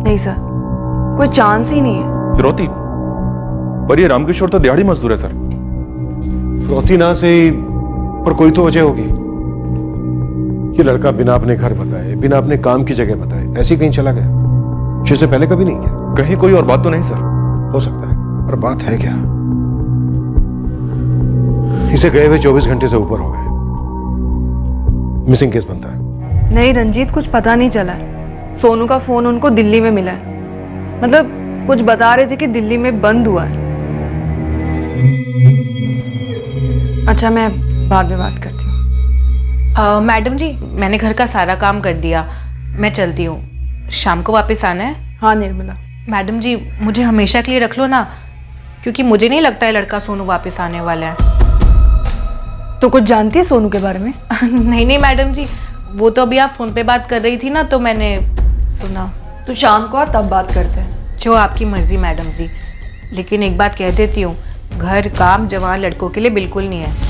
नहीं सर, कोई चांस ही नहीं है। फिरौती, पर ये रामकिशोर तो दिहाड़ी मजदूर है सर। फिरौती ना से ही, पर कोई तो वजह होगी। ये लड़का बिना अपने घर बताए, बिना अपने काम की जगह बताए ऐसे ही कहीं चला गया, जिसे पहले कभी नहीं किया। कहीं कोई और बात तो नहीं सर? हो सकता है, पर बात है क्या? इसे गए हुए 24 घंटे से ऊपर हो गए। मिसिंग केस बनता है। नहीं रंजीत, कुछ पता नहीं चला है। सोनू का फोन उनको दिल्ली में मिला है। मतलब कुछ बता रहे थे कि दिल्ली में बंद हुआ है। अच्छा, मैं बाद में बात करती हूँ। मैडम जी, मैंने घर का सारा काम कर दिया, मैं चलती हूँ। शाम को वापस आना है? हाँ निर्मला। मैडम जी, मुझे हमेशा के लिए रख लो ना, क्योंकि मुझे नहीं लगता है लड़का सोनू वापस आने वाला है। तो कुछ जानती है सोनू के बारे में? नहीं नहीं मैडम जी, वो तो अभी आप फोन पे बात कर रही थी ना, तो मैंने सुना। तो शाम को तब बात करते हैं। जो आपकी मर्जी मैडम जी, लेकिन एक बात कह देती हूँ, घर काम जवान लड़कों के लिए बिल्कुल नहीं है।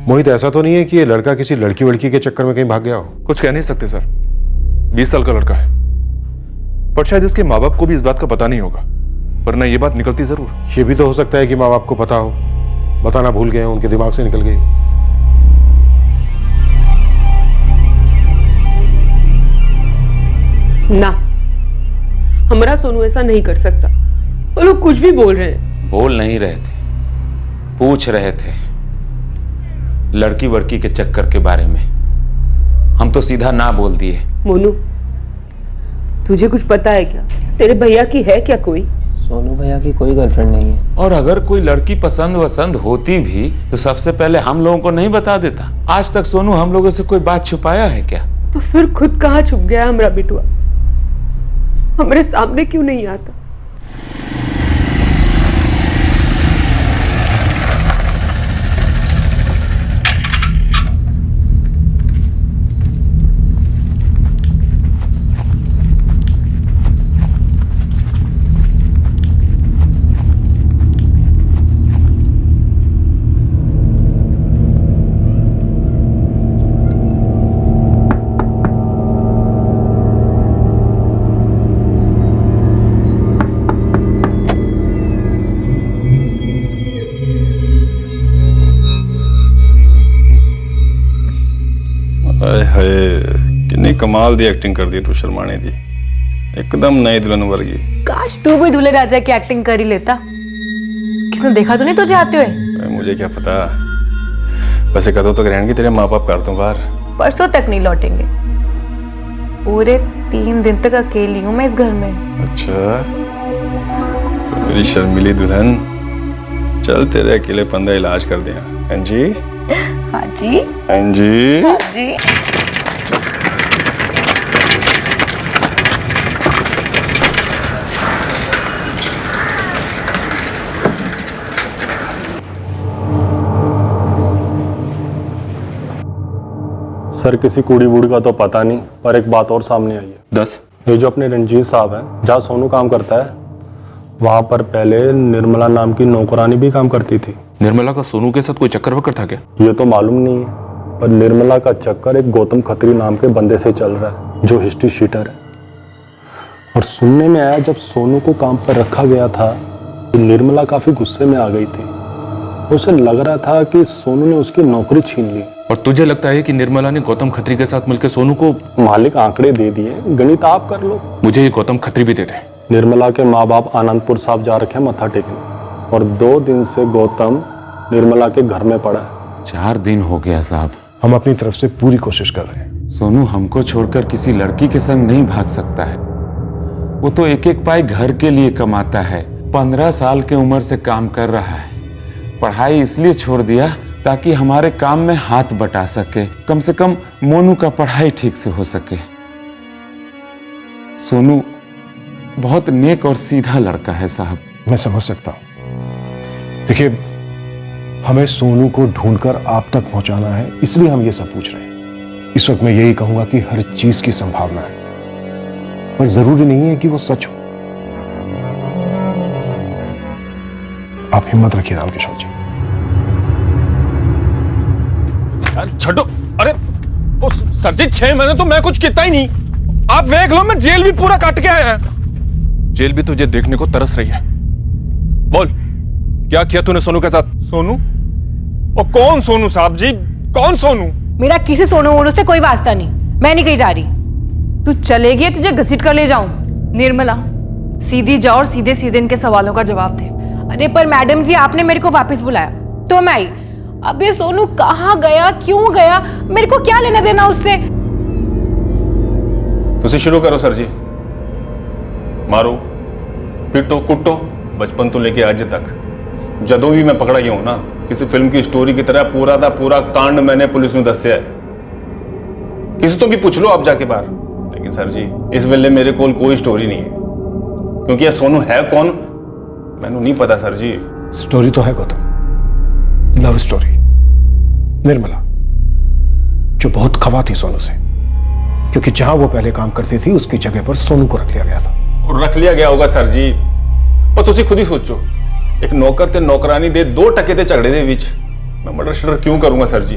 मोहित, ऐसा तो नहीं है कि ये लड़का किसी लड़की वड़की के चक्कर में कहीं भाग गया हो? कुछ कह नहीं सकते सर, 20 साल का लड़का है, पर शायद इसके माँ बाप को भी इस बात का पता नहीं होगा, वरना ये बात निकलती जरूर। ये भी तो हो सकता है कि माँ बाप को पता हो, बताना भूल गए, उनके दिमाग से निकल गई। ना, हमारा सोनू ऐसा नहीं कर सकता। वो लोग कुछ भी बोल रहे हैं। बोल नहीं रहे थे, पूछ रहे थे लड़की वड़की के चक्कर के बारे में। हम तो सीधा ना बोल दिए। मोनू, तुझे कुछ पता है क्या? तेरे भैया की है क्या कोई? सोनू भैया की कोई गर्लफ्रेंड नहीं है। और अगर कोई लड़की पसंद वसंद होती भी तो सबसे पहले हम लोगों को नहीं बता देता। आज तक सोनू हम लोगों से कोई बात छुपाया है क्या? तो फिर खुद कहाँ छुप गया हमारा बिटुआ? हमारे सामने क्यों नहीं आता? कितनी कमाल दी एक्टिंग कर दी तू शर्माने दी, एकदम नई दुल्हन वर्गी। काश तू भी दूल्हे राजा की एक्टिंग कर ही लेता। किसने देखा तो नहीं तुझे आते हुए? मुझे क्या पता। वैसे कदों तक रहेंगी तेरे माँ बाप कर दूं बाहर? परसों तक नहीं लौटेंगे। पूरे 3 दिन तक अकेली हूँ मैं इस घर में। अच्छा, तो मेरी शर्मिली दुल्हन, चल तेरे अकेलेपन का इलाज कर दिया। हाँ जी, हाँ जी, हाँ जी, हाँ जी। सर, किसी कुड़ी बूढ़ी का तो पता नहीं, पर एक बात और सामने आई है। 10 ये जो अपने रंजीत साहब हैं, जहाँ सोनू काम करता है, वहाँ पर पहले निर्मला नाम की नौकरानी भी काम करती थी। निर्मला का सोनू के साथ कोई चक्कर वक्कर था क्या? ये तो मालूम नहीं है, पर निर्मला का चक्कर एक गौतम खत्री नाम के बंदे से चल रहा है, जो हिस्ट्री शीटर है। और सुनने में आया जब सोनू को काम पर रखा गया था तो निर्मला काफी गुस्से में आ गई थी। उसे लग रहा था कि सोनू ने उसकी नौकरी छीन ली। और तुझे लगता है कि निर्मला ने गौतम खत्री के साथ मिलकर सोनू को? मालिक आंकड़े दे दिए, गणित आप कर लो। मुझे ये गौतम खत्री भी दे दे। निर्मला के माँ बाप आनंदपुर साहब जा रखे हैं मत्था टेकने, और 2 दिन से गौतम निर्मला के घर में पड़ा है। 4 दिन हो गया साहब। हम अपनी तरफ से पूरी कोशिश कर रहे हैं। सोनू हमको छोड़कर किसी लड़की के संग नहीं भाग सकता है। वो तो एक एक पाई घर के लिए कमाता है। 15 साल की उम्र से काम कर रहा है। पढ़ाई इसलिए छोड़ दिया ताकि हमारे काम में हाथ बटा सके, कम से कम मोनू का पढ़ाई ठीक से हो सके। सोनू बहुत नेक और सीधा लड़का है साहब। मैं समझ सकता हूं। देखिए, हमें सोनू को ढूंढकर आप तक पहुंचाना है, इसलिए हम ये सब पूछ रहे हैं। इस वक्त मैं यही कहूंगा कि हर चीज की संभावना है, पर जरूरी नहीं है कि वो सच हो। आप हिम्मत रखिए रामकिशोर जी। यार छठो, अरे ओ सर जी 6 महीने तो मैं कुछ किया ही नहीं। आप देख लो, मैं जेल भी पूरा काट के आया। जेल भी तुझे देखने को तरस रही है। बोल, क्या किया तूने सोनू के साथ? सोनू? और कौन सोनू साहब जी, कौन सोनू? मेरा किसी सोनू वोनू से कोई वास्ता नहीं, मैं नहीं कहीं जा रही। तू चलेगी तुझे घसीट कर ले जाऊं। निर्मला, सीधी जाओ और सीधे सीधे इनके सवालों का जवाब दे। अरे पर मैडम जी, आपने मेरे को वापस बुलाया तो मैं आई। अब ये सोनू कहाँ गया, क्यों गया, मेरे को क्या लेना देना उससे? तुसी शुरू करो सर जी। मारो, पीटो, कुटो, बचपन तो लेके आज तक जदों भी मैं पकड़ा गया हूं ना, किसी फिल्म की स्टोरी की तरह पूरा दा पूरा कांड मैंने पुलिस में दस्या है। किसी तो भी पूछ लो आप जाके बाहर। लेकिन सर जी, इस वेले मेरे को कोई स्टोरी नहीं है, क्योंकि ये सोनू है कौन मैनू नहीं पता सर जी। स्टोरी तो है गौतम, लव स्टोरी। निर्मला जो बहुत खफा थी सोनू से, क्योंकि जहां वो पहले काम करती थी उसकी जगह पर सोनू को रख लिया गया था। और रख लिया गया होगा सर जी, पर तुसी खुद ही सोचो, एक नौकर ते नौकरानी दे 2 टके ते झगड़े दे विच मैं मर्डर शर्डर क्यों करूंगा सर जी?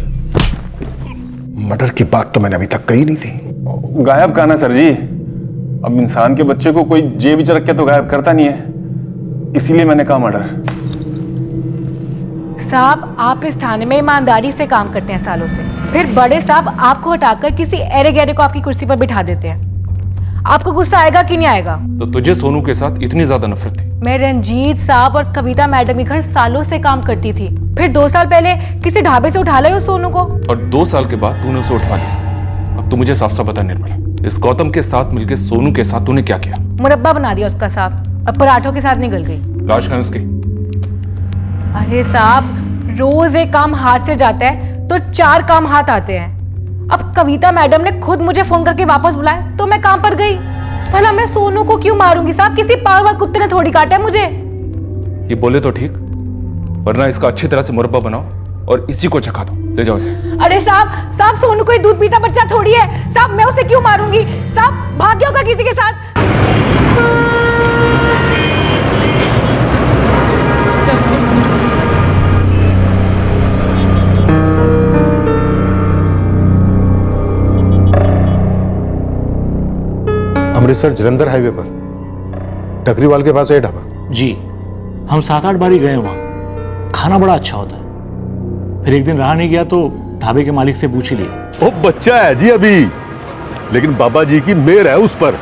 मर्डर की बात तो मैंने अभी तक कही नहीं थी। गायब कहां ना सर जी? अब इंसान के बच्चे को कोई जेब विच रख के तो गायब करता नहीं है, इसीलिए मैंने कहा मर्डर। साहब, आप इस थाने में ईमानदारी से काम करते हैं सालों से, फिर बड़े साहब आपको हटाकर किसी एरे गहरे को आपकी कुर्सी पर बिठा देते हैं। आपको गुस्सा आएगा कि नहीं आएगा? तो तुझे सोनू के साथ इतनी ज्यादा नफरत थी? मैं रंजीत साहब और कविता मैडम के घर सालों से काम करती थी, फिर 2 साल पहले किसी ढाबे से उठा लाए उस सोनू को, और 2 साल के बाद तूने उसे उठवा लिया। अब तू मुझे साफ साफ बता निर्मला, इस गौतम के साथ मिलकर सोनू के साथ तूने क्या किया? मुरब्बा बना दिया उसका साहब, अब पराठों के साथ निकल गई। लाश कहाँ है उसकी? अरे साहब, रोज एक काम हाथ से जाता है तो 4 काम हाथ आते हैं। अब कविता मैडम ने खुद मुझे फोन करके वापस बुलाया तो मैं काम पर गई। भला मैं सोनू को क्यों मारूंगी साहब? किसी पागल कुत्ते ने थोड़ी काटा है मुझे। ये बोले तो ठीक, वरना इसका अच्छी तरह से मुरब्बा बनाओ और इसी को चखा दो। ले जाओ इसे। अरे साहब, सोनू कोई दूध पीता बच्चा थोड़ी है साहब, मैं उसे क्यों मारूंगी साहब? भाग गया होगा किसी के साथ। अमृतसर जलंधर हाईवे पर टकरीवाल के पास है ढाबा। जी, हम 7-8 बार ही गए वहां, खाना बड़ा अच्छा होता है। फिर एक दिन रहा नहीं गया तो ढाबे के मालिक से पूछ ही लिया। वो बच्चा है जी अभी, लेकिन बाबा जी की मेहर है उस पर,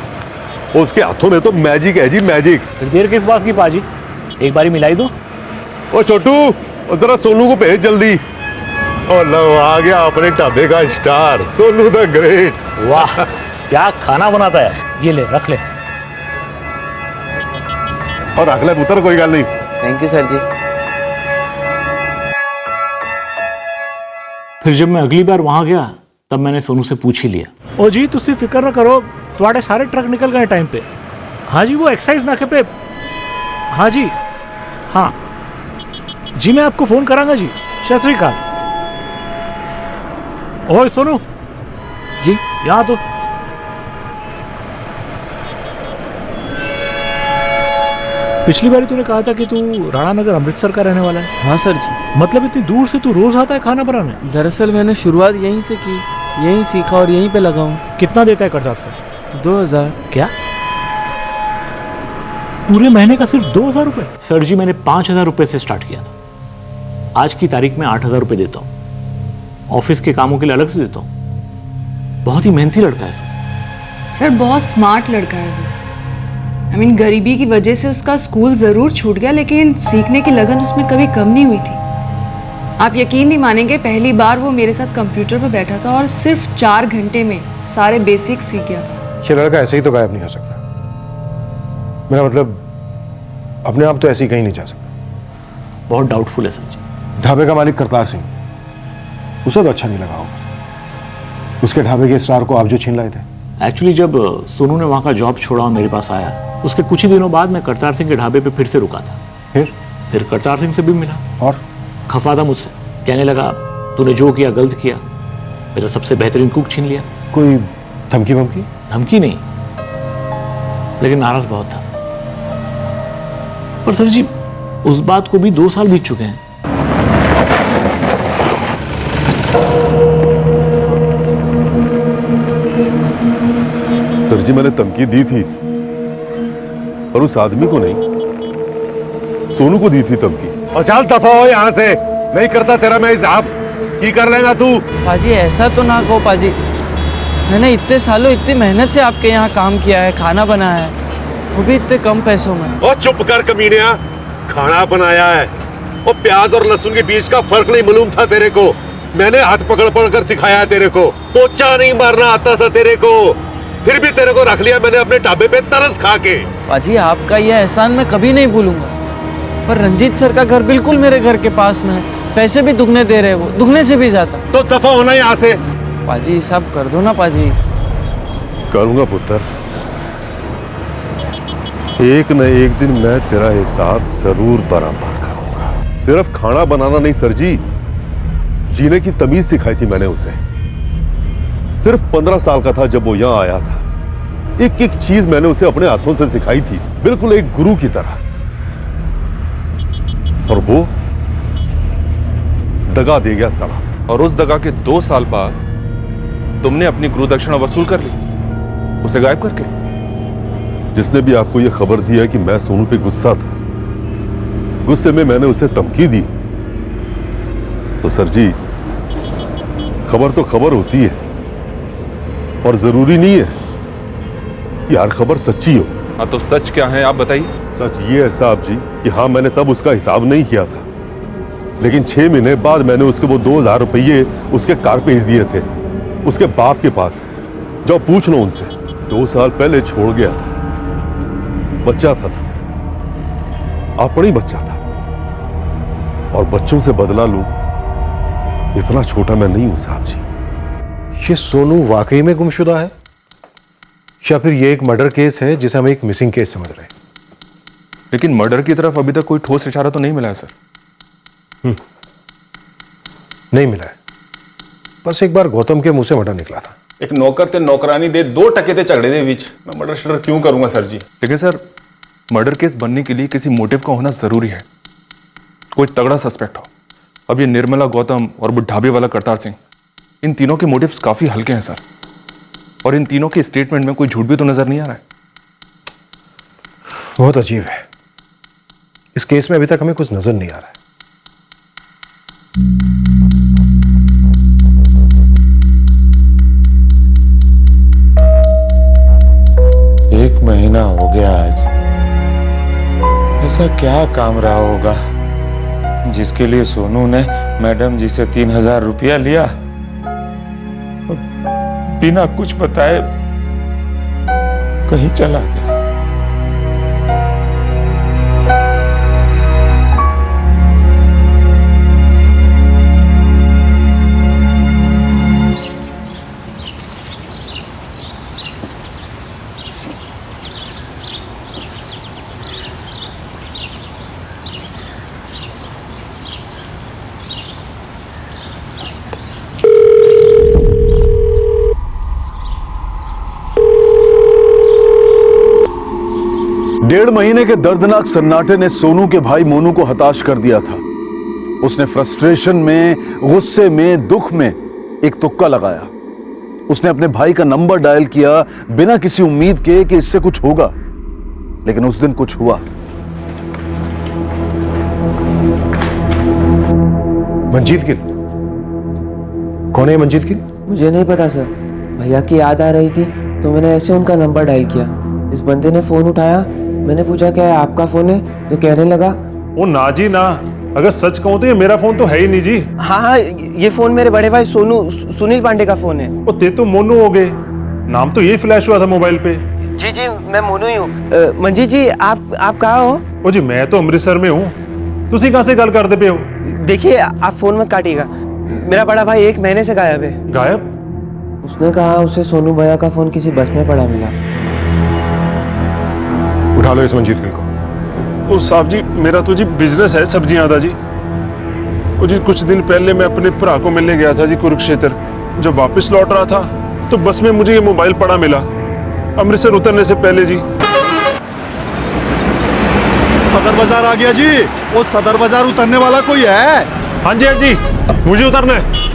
और उसके हाथों में तो मैजिक है जी, मैजिक। फिर देर किस बात की पाजी, एक बारी मिलाई दो। ओ छोटू, जरा सोनू को भेज जल्दी। और लो आ गया अपने ढाबे का स्टार, सोनू द ग्रेट। वाह, क्या खाना बनाता है। ये ले, रख ले। और रख ले पुत्र, कोई गल नहीं। थैंक यू सर जी। फिर जब मैं अगली बार वहां गया तब मैंने सोनू से पूछ ही लिया। ओ जी, तुसी फिक्र ना करो, तुम्हारे सारे ट्रक निकल गए टाइम पे। हाँ जी, वो एक्साइज नाके पे। हाँ जी, हाँ जी, मैं आपको फोन करांगा जी। सत श्री अकाल। ओए सोनू जी, यहाँ तो पिछली बार तूने कहा था कि तू राणा नगर अमृतसर का रहने वाला है। हाँ सर जी। मतलब इतनी दूर से तू रोज आता है खाना बनाने? दरअसल मैंने शुरुआत यहीं से की, यहीं सीखा और यहीं पे लगा हूँ। कितना देता है कर्जा से? 2000। क्या पूरे महीने का सिर्फ 2000 रुपए? सर जी, मैंने 5000 रुपए से स्टार्ट किया था। आज की तारीख में 8000 रुपए देता हूँ। ऑफिस के कामों के लिए अलग से देता हूँ। बहुत ही मेहनती लड़का है सर, बहुत स्मार्ट लड़का है वो। I mean, गरीबी की वजह से उसका स्कूल जरूर छूट गया, लेकिन सीखने की लगन उसमें कभी कम नहीं हुई थी। आप यकीन नहीं मानेंगे, पहली बार वो मेरे साथ कंप्यूटर पर बैठा था और सिर्फ 4 घंटे में सारे बेसिक सीख गया था। ये लड़का ऐसे ही तो गायब नहीं हो सकता। मेरा मतलब, अपने आप तो ऐसे ही कहीं नहीं जा सकता। बहुत डाउटफुल है सर जी। ढाबे का मालिक करतार सिंह, उसे तो अच्छा नहीं लगा होगा। उसके ढाबे के स्टार को आप जो छीन लाए थे। एक्चुअली जब सोनू ने वहाँ का जॉब छोड़ा और मेरे पास आया, उसके कुछ ही दिनों बाद मैं करतार सिंह के ढाबे पे फिर से रुका था। फिर करतार सिंह से भी मिला और खफा था मुझसे, कहने लगा तूने जो किया गलत किया, मेरा सबसे बेहतरीन कुक छीन लिया। कोई धमकी वमकी? धमकी नहीं, लेकिन नाराज बहुत था। पर सर जी उस बात को भी 2 साल बीत चुके हैं। सर जी मैंने धमकी दी थी, और उस आदमी को नहीं, सोनू को दी थी धमकी। और चल दफा हो यहाँ से, नहीं करता तेरा मैं हिसाब। की कर लेगा तू? पाजी ऐसा तो ना कहो पाजी, मैंने इतने सालों इतनी मेहनत से आपके यहाँ काम किया है, खाना बनाया है, वो भी इतने कम पैसों में। ओ चुप कर कमीनिया, खाना बनाया है। और प्याज और लहसुन के बीच का फर्क नहीं मालूम था तेरे को। मैंने हाथ पकड़ पकड़ कर सिखाया तेरे को। पोछा नहीं मारना आता था तेरे को, फिर भी तेरे को रख लिया मैंने अपने ढाबे पे तरस खा के। पाजी आपका यह एहसान मैं कभी नहीं भूलूंगा, पर रंजीत सर का घर बिल्कुल मेरे घर के पास में है, पैसे भी दुगने दे रहे, वो दुगने से भी ज्यादा। तो दफा होना यहाँ से। पाजी हिसाब कर दो ना पाजी। करूंगा पुत्र, एक न एक दिन मैं तेरा हिसाब जरूर बराबर करूंगा। सिर्फ खाना बनाना नहीं सर जी, जीने की तमीज सिखाई थी मैंने उसे। सिर्फ 15 साल का था जब वो यहां आया था। एक एक चीज मैंने उसे अपने हाथों से सिखाई थी, बिल्कुल एक गुरु की तरह। और वो दगा दे गया साला। और उस दगा के 2 साल बाद तुमने अपनी गुरु दक्षिणा वसूल कर ली, उसे गायब करके। जिसने भी आपको यह खबर दी है कि मैं सोनू पे गुस्सा था, गुस्से में मैंने उसे धमकी दी, तो सर जी खबर तो खबर होती है, और जरूरी नहीं है कि हर खबर सच्ची हो। हाँ तो सच क्या है आप बताइए। सच ये है साहब जी कि हाँ मैंने तब उसका हिसाब नहीं किया था, लेकिन 6 महीने बाद मैंने उसके वो 2000 रुपये उसके कार भेज दिए थे उसके बाप के पास। जाओ पूछ लो उनसे। 2 साल पहले छोड़ गया था, बच्चा था, अपना ही बच्चा था, और बच्चों से बदला लूं इतना छोटा मैं नहीं हूं साहब जी। ये सोनू वाकई में गुमशुदा है, या फिर ये एक मर्डर केस है जिसे हम एक मिसिंग केस समझ रहे हैं? लेकिन मर्डर की तरफ अभी तक कोई ठोस इशारा तो नहीं मिला है सर। नहीं मिला है, बस एक बार गौतम के मुंह से मर्डर निकला था। एक नौकर ते नौकरानी दे 2 टके ते झगड़े दे बीच मैं मर्डर शर्डर क्यों करूंगा सर जी? लेकिन सर मर्डर केस बनने के लिए किसी मोटिव का होना जरूरी है, कोई तगड़ा सस्पेक्ट हो। अब ये निर्मला, गौतम और वो ढाबे वाला करतार सिंह, इन तीनों के मोटिव्स काफी हल्के हैं सर, और इन तीनों के स्टेटमेंट में कोई झूठ भी तो नजर नहीं आ रहा है। बहुत अजीब है, इस केस में अभी तक हमें कुछ नजर नहीं आ रहा है। एक महीना हो गया आज। ऐसा क्या काम रहा होगा जिसके लिए सोनू ने मैडम जी से 3000 रुपया लिया, बिना कुछ बताए कहीं चला गया। डेढ़ महीने के दर्दनाक सन्नाटे ने सोनू के भाई मोनू को हताश कर दिया था। उसने फ्रस्ट्रेशन में, गुस्से में, दुख में एक तुक्का लगाया। उसने अपने भाई का नंबर डायल किया बिना किसी उम्मीद के कि इससे कुछ होगा, लेकिन उस दिन कुछ हुआ। मंजीत गिल? कौन है मंजीत गिल? मुझे नहीं पता सर, भैया की याद आ रही थी तो मैंने ऐसे उनका नंबर डायल किया। इस बंदे ने फोन उठाया, मैंने पूछा क्या है आपका फोन है, तो कहने लगा वो ना जी ना, अगर सच कहूं तो ये मेरा फोन तो है ही नहीं जी। हाँ, ये फोन मेरे बड़े भाई सुनील पांडे का फोन है। वो ते तो मोनू हो गए, नाम तो यही फ्लैश हुआ था मोबाइल पे। जी जी मैं मोनू ही हूँ। मंजीत जी आप कहाँ हो? ओ जी मैं तो अमृतसर में हूँ, तुसी कहाँ से गल करते पे हो? देखिए आप फोन मत काटिएगा, मेरा बड़ा भाई 1 महीने से गायब है। गायब? उसने कहा उसे सोनू भैया का फोन किसी बस में पड़ा मिला। उठा लो इस मंजीत गिल को। ओ साहब जी, मेरा तो जी बिजनेस है सब्जियां का जी। ओ जी कुछ दिन पहले मैं अपने भरा को मिलने गया था जी कुरुक्षेत्र। जब वापस लौट रहा था तो बस में मुझे ये मोबाइल पड़ा मिला, अमृतसर उतरने से पहले जी। सदर बाजार आ गया जी। वो सदर बाजार उतरने वाला कोई है? हाँ जी, मुझे उतरना है।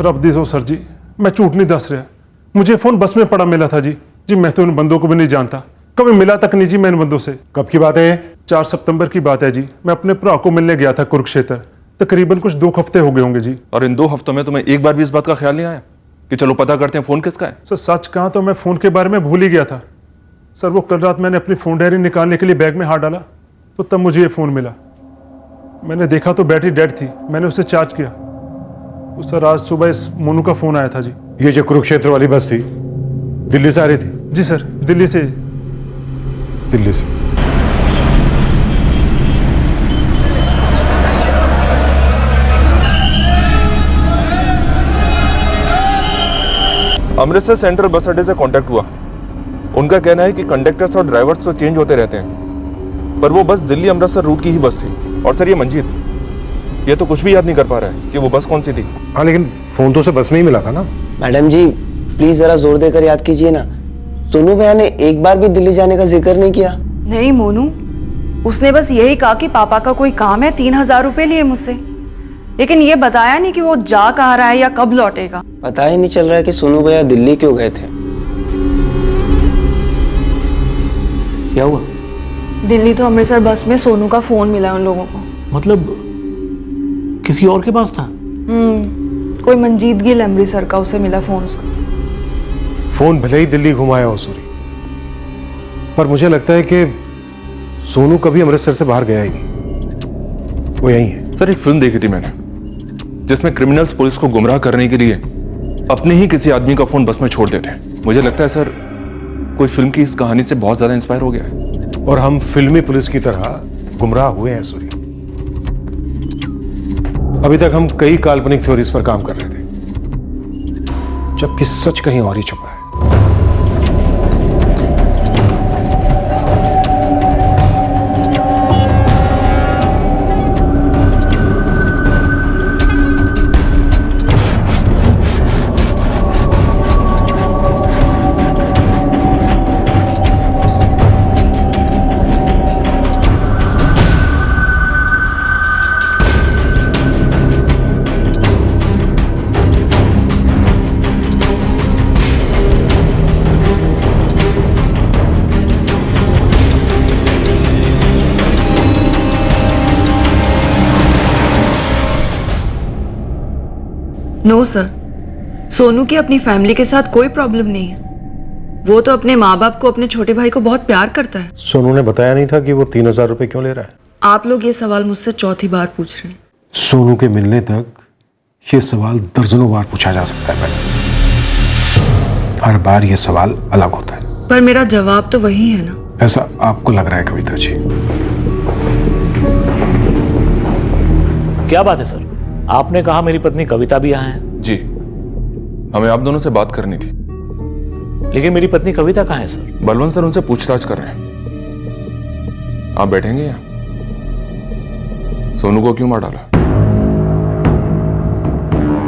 रब दी सो सर जी, मैं झूठ नहीं दस रहा। मुझे फोन बस में पड़ा मिला था जी। मैं तो इन बंदों को भी नहीं जानता, कभी मिला तक नहीं जी मैं इन बंदों से। कब की बात है? 4 सितंबर की बात है जी। मैं अपने भरा को मिलने गया था कुरुक्षेत्र। तकरीबन कुछ 2 हफ्ते हो गए होंगे जी। और इन 2 हफ्तों में तुम्हें एक बार भी इस बात का ख्याल नहीं आया कि चलो पता करते हैं फोन किसका है? सर सच कहा तो मैं फोन के बारे में भूल ही गया था सर। वो कल रात मैंने अपनी फोन डायरी निकालने के लिए बैग में हाथ डाला तो तब मुझे ये फोन मिला। मैंने देखा तो बैटरी डेड थी। मैंने उसे चार्ज किया तो सर आज सुबह इस मोनू का फोन आया था जी। ये जो कुरुक्षेत्र वाली बस थी दिल्ली से आ रही थी? जी सर, दिल्ली से। दिल्ली से। अमृतसर सेंट्रल बस अड्डे से कांटेक्ट हुआ। उनका कहना है कि कंडक्टर्स और ड्राइवर्स तो चेंज होते रहते हैं, पर वो बस दिल्ली अमृतसर रूट की ही बस थी। और सर ये मंजीत, ये तो कुछ भी याद नहीं कर पा रहा है कि वो बस कौन सी थी। हाँ लेकिन फोन तो उसे बस में ही मिला था ना। मैडम जी प्लीज जरा जोर देकर याद कीजिए ना। सोनू भैया ने एक बार भी दिल्ली जाने का जिक्र नहीं किया। नहीं मोनू, उसने बस यही कहा कि पापा का कोई काम है, 3000 रुपए लिए मुझसे, लेकिन ये बताया नहीं कि वो जा कहाँ रहा है या कब लौटेगा। पता ही नहीं चल रहा है कि सोनू भैया दिल्ली क्यों गए थे। क्या हुआ? दिल्ली तो अमृतसर बस में सोनू का फोन मिला उन लोगों को। मतलब किसी और के पास था? कोई मंजीत गिल अमृतसर का, उसे मिला फोन उसका। फोन भले ही दिल्ली घुमाया हो सूरी, पर मुझे लगता है कि सोनू कभी अमृतसर से बाहर गया ही नहीं, वो यही है। सर एक फिल्म देखी थी मैंने जिसमें क्रिमिनल्स पुलिस को गुमराह करने के लिए अपने ही किसी आदमी का फोन बस में छोड़ देते हैं। मुझे लगता है सर कोई फिल्म की इस कहानी से बहुत ज्यादा इंस्पायर हो गया है। और हम फिल्मी पुलिस की तरह गुमराह हुए हैं सूरी। अभी तक हम कई काल्पनिक थ्योरीज पर काम कर रहे थे, जबकि सच कहीं और ही छुपा है। नो सर, सोनू की अपनी फैमिली के साथ कोई प्रॉब्लम नहीं है। वो तो अपने माँ बाप को, अपने छोटे भाई को बहुत प्यार करता है। सोनू ने बताया नहीं था कि वो 3000 रुपए क्यों ले रहा है? आप लोग ये सवाल मुझसे चौथी बार पूछ रहे हैं। सोनू के मिलने तक ये सवाल दर्जनों बार पूछा जा सकता है मैडम। हर बार ये सवाल अलग होता है, पर मेरा जवाब तो वही है ना। ऐसा आपको लग रहा है कविता जी। क्या बात है सर? आपने कहा मेरी पत्नी कविता भी यहाँ है। जी, हमें आप दोनों से बात करनी थी। लेकिन मेरी पत्नी कविता कहाँ है सर? बलवंत सर उनसे पूछताछ कर रहे हैं। आप बैठेंगे यहाँ? सोनू को क्यों मार डाला?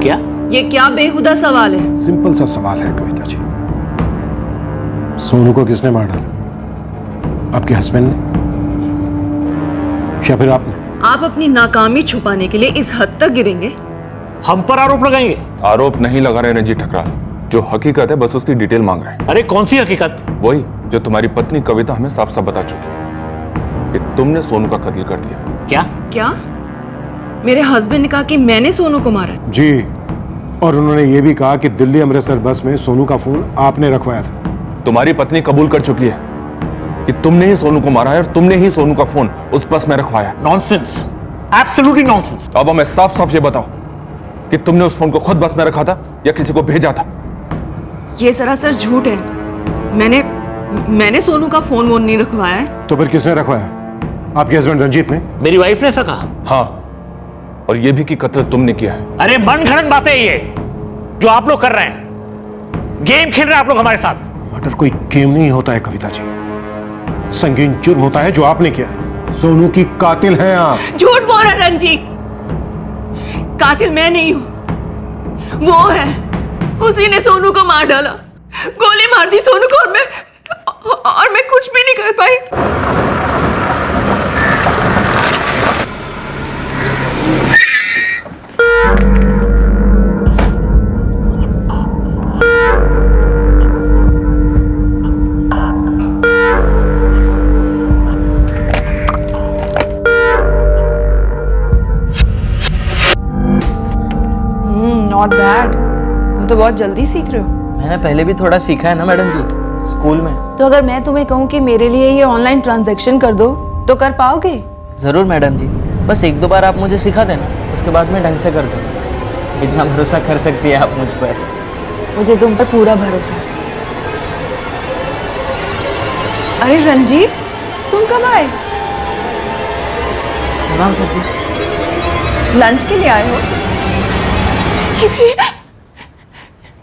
क्या? ये क्या बेहुदा सवाल है? सिंपल सा सवाल है कविता जी। सोनू को किसने मार डाला? आपके हस्बैंड ने या फिर आपने? आप अपनी नाकामी छुपाने के लिए इस हद तक गिरेंगे? हम पर आरोप लगाएंगे? आरोप नहीं लगा रहे रंजीत ठकराल, जो हकीकत है बस उसकी डिटेल मांग रहे हैं। अरे कौन सी हकीकत? वही जो तुम्हारी पत्नी कविता हमें साफ साफ बता चुकी है कि तुमने सोनू का कत्ल कर दिया। क्या? क्या? मेरे हस्बैंड ने कहा कि मैंने सोनू को मारा? जी, और उन्होंने ये भी कहा कि दिल्ली अमृतसर बस में सोनू का फोन आपने रखवाया था। तुम्हारी पत्नी कबूल कर चुकी है कि तुमने ही सोनू को मारा है और तुमने ही सोनू का फोन उस बस में रखवाया। Nonsense, absolutely nonsense. अब हमें साफ साफ ये बताओ कि तुमने उस फोन को खुद बस में रखा था या किसी को भेजा था? ये सरासर झूठ है। मैंने सोनू का फोन वोन नहीं रखवाया है। तो फिर किसने रखवाया? आपके हस्बैंड रंजीत ने? मेरी वाइफ ने ऐसा कहा। हाँ, और ये भी कि कत्ल तुमने किया है। अरे मनगढ़ंत बातें ये जो आप लोग कर रहे हैं। गेम खेल रहे हैं आप लोग हमारे साथ। मर्डर कोई गेम नहीं होता है कविता जी, संगीन जुर्म होता है जो आपने किया है। सोनू की कातिल हैं आप। झूठ बोल रहा रंजीत, कातिल मैं नहीं हूं, वो है। उसी ने सोनू को मार डाला, गोली मार दी सोनू को, और मैं कुछ भी नहीं कर पाई। नॉट बैड, तुम तो बहुत जल्दी सीख रहे हो। मैंने पहले भी थोड़ा सीखा है ना मैडम जी, स्कूल में। तो अगर मैं तुम्हें कहूँ कि मेरे लिए ये ऑनलाइन ट्रांजैक्शन कर दो तो कर पाओगे? जरूर मैडम जी, बस एक दो बार आप मुझे सिखा देना, उसके बाद मैं ढंग से कर दूँ। इतना भरोसा कर सकती है आप मुझ पर? मुझे तुम पर पूरा भरोसा है। अरे रंजीत, तुम कब आए? राम सर जी, लंच के लिए आए हो?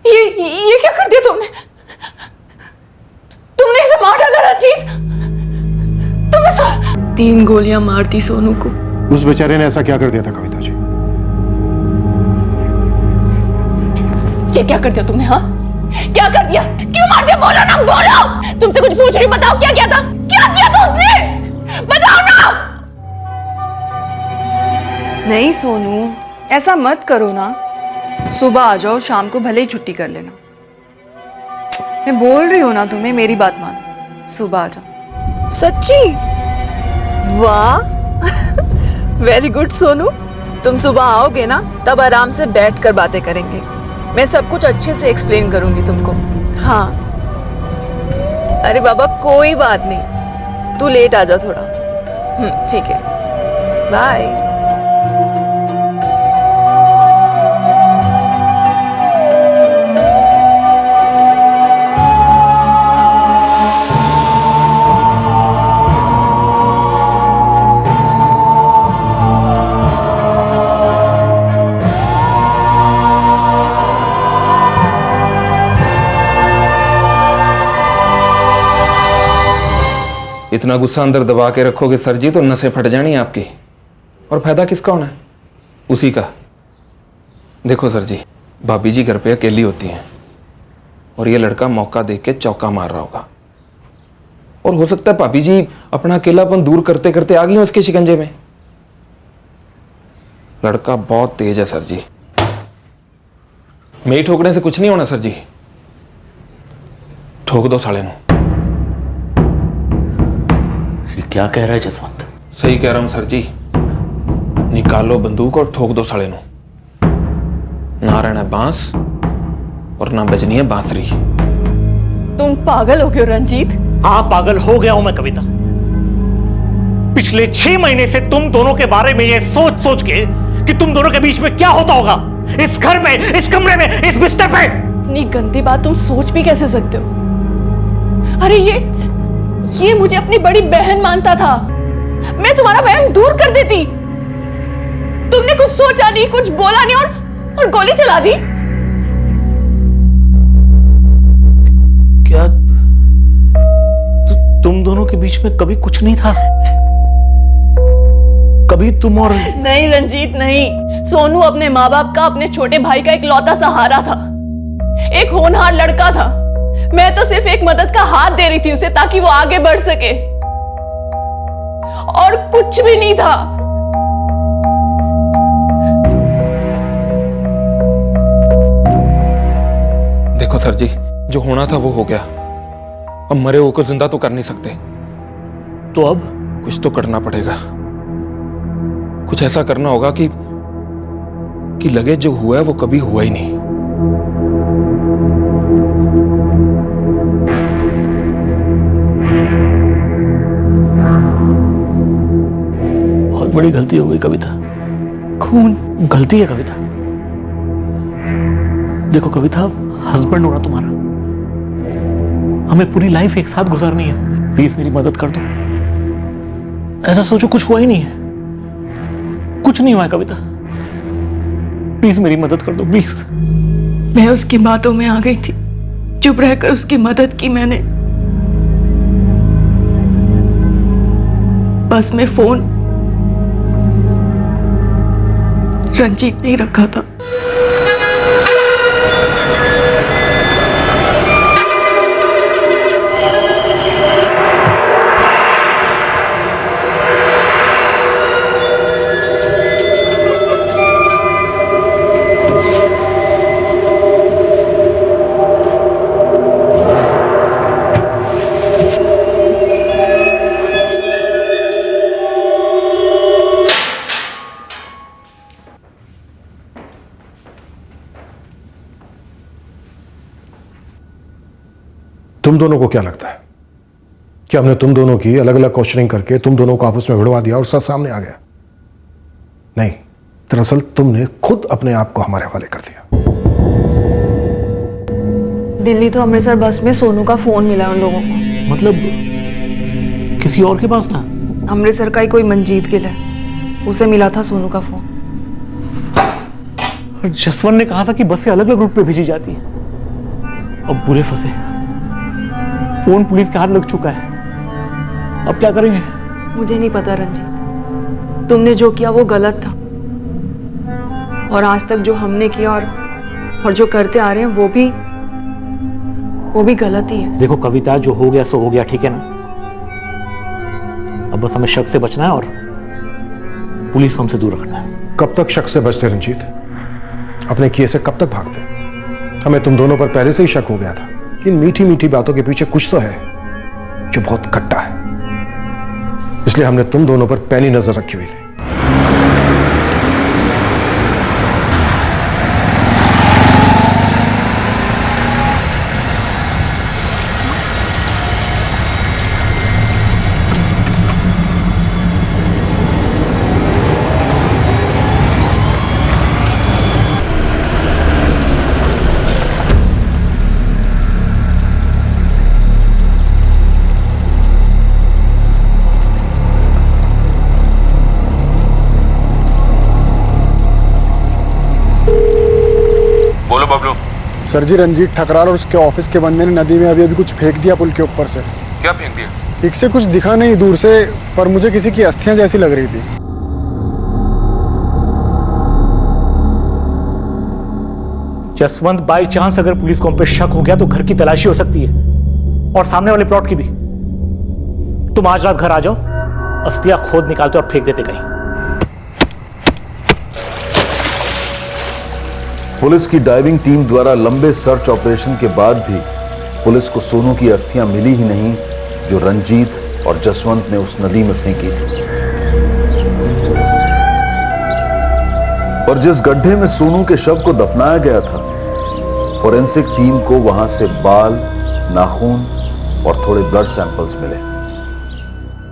ये क्या कर दिया तुमने? तुमने इसे मार डाला रंजीत। तुमने 3 गोलियां मार दी सोनू को। उस बेचारे ने ऐसा क्या कर दिया था कविता जी? ये क्या कर दिया तुमने? हाँ, क्या कर दिया? क्यों मार दिया? बोलो ना, बोलो। तुमसे कुछ पूछ रही, बताओ क्या किया था? क्या किया था उसने? बताओ ना। नहीं सोनू, ऐसा मत करो ना। सुबह आ जाओ, शाम को भले ही छुट्टी कर लेना। मैं बोल रही हूँ ना तुम्हें, मेरी बात मानो, सुबह आ जाओ। सच्ची? वाह, वेरी गुड सोनू। तुम सुबह आओगे ना, तब आराम से बैठ कर बातें करेंगे। मैं सब कुछ अच्छे से एक्सप्लेन करूंगी तुमको। हाँ, अरे बाबा कोई बात नहीं, तू लेट आ जा थोड़ा। ठीक है, बाय। इतना गुस्सा अंदर दबा के रखोगे सर जी तो नसें फट जानी आपकी, और फायदा किसका होना है? उसी का। देखो सर जी, भाभी जी घर पे अकेली होती हैं और ये लड़का मौका देख के चौका मार रहा होगा, और हो सकता है भाभी जी अपना अकेलापन दूर करते करते आ गई हो उसके शिकंजे में। लड़का बहुत तेज है सर जी, मेरी ठोकने से कुछ नहीं होना सर जी। ठोक दो साले नू। क्या कह रहा है जसवंत? सही कह रहा हूं सर जी, निकालो बंदूक और ठोक दो साले नू। ना रहना बांस और ना बजनी है बांसुरी। तुम पागल हो गए हो रंजीत? हाँ, पागल हो गया हूं मैं कविता। पिछले 6 महीने से तुम दोनों के बारे में ये सोच सोच के कि तुम दोनों के बीच में क्या होता होगा, इस घर में, इस कमरे में, इस बिस्तर पे। इतनी गंदी बात तुम सोच भी कैसे सकते हो? अरे ये मुझे अपनी बड़ी बहन मानता था। मैं तुम्हारा वहम दूर कर देती। तुमने कुछ सोचा नहीं, कुछ बोला नहीं, और गोली चला दी। क्या तुम दोनों के बीच में कभी कुछ नहीं था? कभी तुम और... नहीं रंजीत नहीं। सोनू अपने माँ बाप का, अपने छोटे भाई का इकलौता सहारा था, एक होनहार लड़का था। मैं तो सिर्फ एक मदद का हाथ दे रही थी उसे, ताकि वो आगे बढ़ सके, और कुछ भी नहीं था। देखो सर जी, जो होना था वो हो गया। अब मरे हुए को जिंदा तो कर नहीं सकते, तो अब कुछ तो करना पड़ेगा। कुछ ऐसा करना होगा कि लगे जो हुआ है वो कभी हुआ ही नहीं। बड़ी गलती हो गई कविता। खून गलती है कविता। देखो कविता, हस्बैंड होना तुम्हारा, हमें पूरी लाइफ एक साथ गुजारनी है। प्लीज मेरी मदद कर दो। ऐसा सोचो कुछ हुआ ही नहीं है, कुछ नहीं हुआ है कविता। प्लीज मेरी मदद कर दो प्लीज। मैं उसकी बातों में आ गई थी, चुप रहकर उसकी मदद की मैंने। बस में फोन रंजीत ने ही रखा था। तुम दोनों को क्या लगता है कि हमने तुम दोनों की अलग अलग क्वेश्चनिंग करके तुम दोनों को आपस में भिड़वा दिया और सच सामने आ गया? नहीं, दरअसल तुमने खुद अपने आप को हमारे हवाले कर दिया। दिल्ली तो अमृतसर बस में सोनू का फोन मिला उन लोगों को। मतलब किसी और के पास था? अमृतसर का ही कोई मंजीत गिल है, उसे मिला था सोनू का फोन। जसवंत ने कहा था कि बस से अलग अलग रूट पे भेजी जाती है। अब पूरे फंसे, फोन पुलिस के हाथ लग चुका है, अब क्या करेंगे? मुझे नहीं पता रंजीत, तुमने जो किया वो गलत था, और आज तक जो हमने किया और जो करते आ रहे हैं वो भी गलत ही है। देखो कविता, जो हो गया सो हो गया, ठीक है ना? अब बस हमें शक से बचना है और पुलिस को हमसे दूर रखना है। कब तक शक से बचते रंजीत? अपने किए से कब तक भागते? हमें तुम दोनों पर पहले से ही शक हो गया था कि इन मीठी मीठी बातों के पीछे कुछ तो है जो बहुत खट्टा है, इसलिए हमने तुम दोनों पर पैनी नजर रखी हुई थी। सर जी, रंजीत ठकराल और उसके ऑफिस के बंदे ने नदी में अभी कुछ फेंक दिया पुल के ऊपर से। क्या फेंक दिया? ठीक से कुछ दिखा नहीं दूर से, पर मुझे किसी की अस्थियां जैसी लग रही थी। जसवंत, बाई चांस अगर पुलिस को हम पे शक हो गया तो घर की तलाशी हो सकती है, और सामने वाले प्लॉट की भी। तुम आज रात घर आ जाओ, अस्थियां खोद निकालते और फेंक देते कहीं। पुलिस की डाइविंग टीम द्वारा लंबे सर्च ऑपरेशन के बाद भी पुलिस को सोनू की अस्थियां मिली ही नहीं, जो रंजीत और जसवंत ने उस नदी में फेंकी थी। और जिस गड्ढे में सोनू के शव को दफनाया गया था, फोरेंसिक टीम को वहां से बाल, नाखून और थोड़े ब्लड सैंपल्स मिले।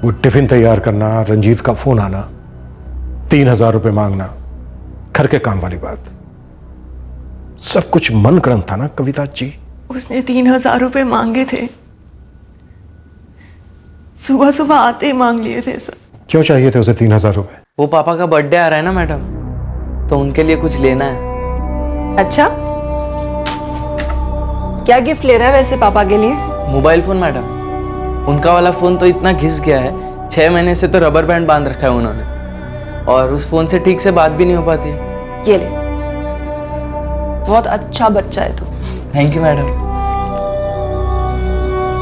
वो टिफिन तैयार करना, रंजीत का फोन आना, 3000 रुपए मांगना, घर के काम वाली बात, सब कुछ मन गढ़ंत था ना कविता जी? उसने 3000 रुपए मांगे थे, सुबह सुबह आते ही मांग लिए थे सर। क्यों चाहिए थे उसे 3000 रुपए? वो पापा का बर्थडे आ रहा है ना मैडम, तो उनके लिए कुछ लेना है। अच्छा, क्या गिफ्ट ले रहा है वैसे पापा के लिए? Mobile phone madam. उनका वाला फोन तो इतना घिस गया है, 6 महीने से तो रबर बैंड बांध रखा है उन्होंने, और उस फोन से ठीक से बात भी नहीं हो पाती है। ये ले, बहुत अच्छा बच्चा है तू। Thank you madam.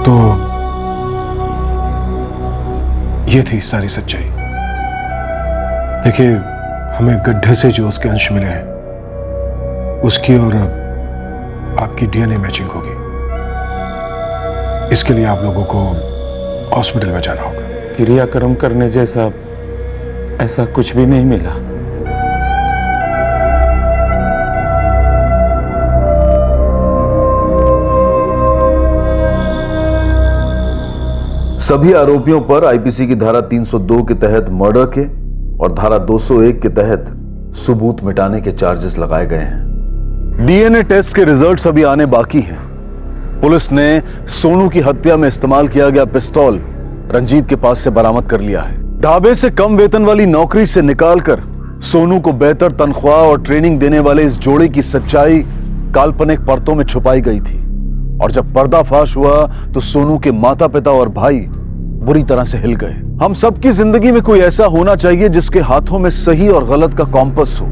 तो ये थी सारी सच्चाई। देखिए, हमें गड्ढे से जो उसके अंश मिले हैं, उसकी और आपकी डीएनए मैचिंग होगी। इसके लिए आप लोगों को हॉस्पिटल में जाना होगा। क्रियाक्रम करने जैसा ऐसा कुछ भी नहीं मिला। सभी आरोपियों पर आईपीसी की धारा 302 के तहत मर्डर के और धारा 201 के तहत सबूत मिटाने के चार्जेस लगाए गए हैं। डीएनए टेस्ट के रिजल्ट्स अभी आने बाकी हैं। पुलिस ने सोनू की हत्या में इस्तेमाल किया गया पिस्तौल रंजीत के पास से बरामद कर लिया है। ढाबे से कम वेतन वाली नौकरी से निकालकर सोनू को बेहतर तनख्वाह और ट्रेनिंग देने वाले इस जोड़े की सच्चाई काल्पनिक परतों में छुपाई गई थी, और जब पर्दाफाश हुआ तो सोनू के माता पिता और भाई बुरी तरह से हिल गए। हम सबकी जिंदगी में कोई ऐसा होना चाहिए जिसके हाथों में सही और गलत का कॉम्पस हो,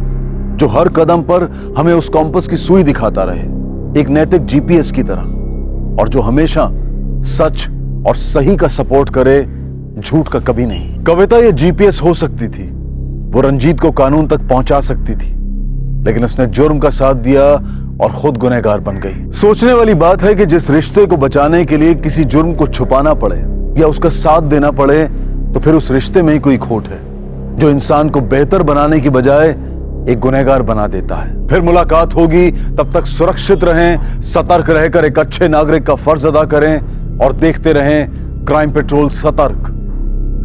जो हर कदम पर हमें उस कॉम्पस की सुई दिखाता रहे, एक नैतिक जीपीएस की तरह, और जो हमेशा सच और सही का सपोर्ट करे, झूठ का कभी नहीं। कविता ये जीपीएस हो सकती थी, वो रंजीत को कानून तक पहुंचा सकती थी, लेकिन उसने जुर्म का साथ दिया और खुद गुनहगार बन गई। सोचने वाली बात है कि जिस रिश्ते को बचाने के लिए किसी जुर्म को छुपाना पड़े या उसका साथ देना पड़े, तो फिर उस रिश्ते में ही कोई खोट है, जो इंसान को बेहतर बनाने की बजाय एक गुनहगार बना देता है। फिर मुलाकात होगी, तब तक सुरक्षित रहें, सतर्क रहकर एक अच्छे नागरिक का फर्ज अदा करें और देखते रहें क्राइम पेट्रोल सतर्क।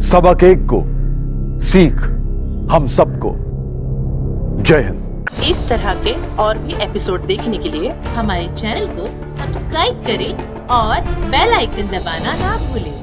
सबक एक को, सीख हम सबको। जय हिंद। इस तरह के और भी एपिसोड देखने के लिए हमारे चैनल को सब्सक्राइब करें और बेल आइकन दबाना ना भूलें।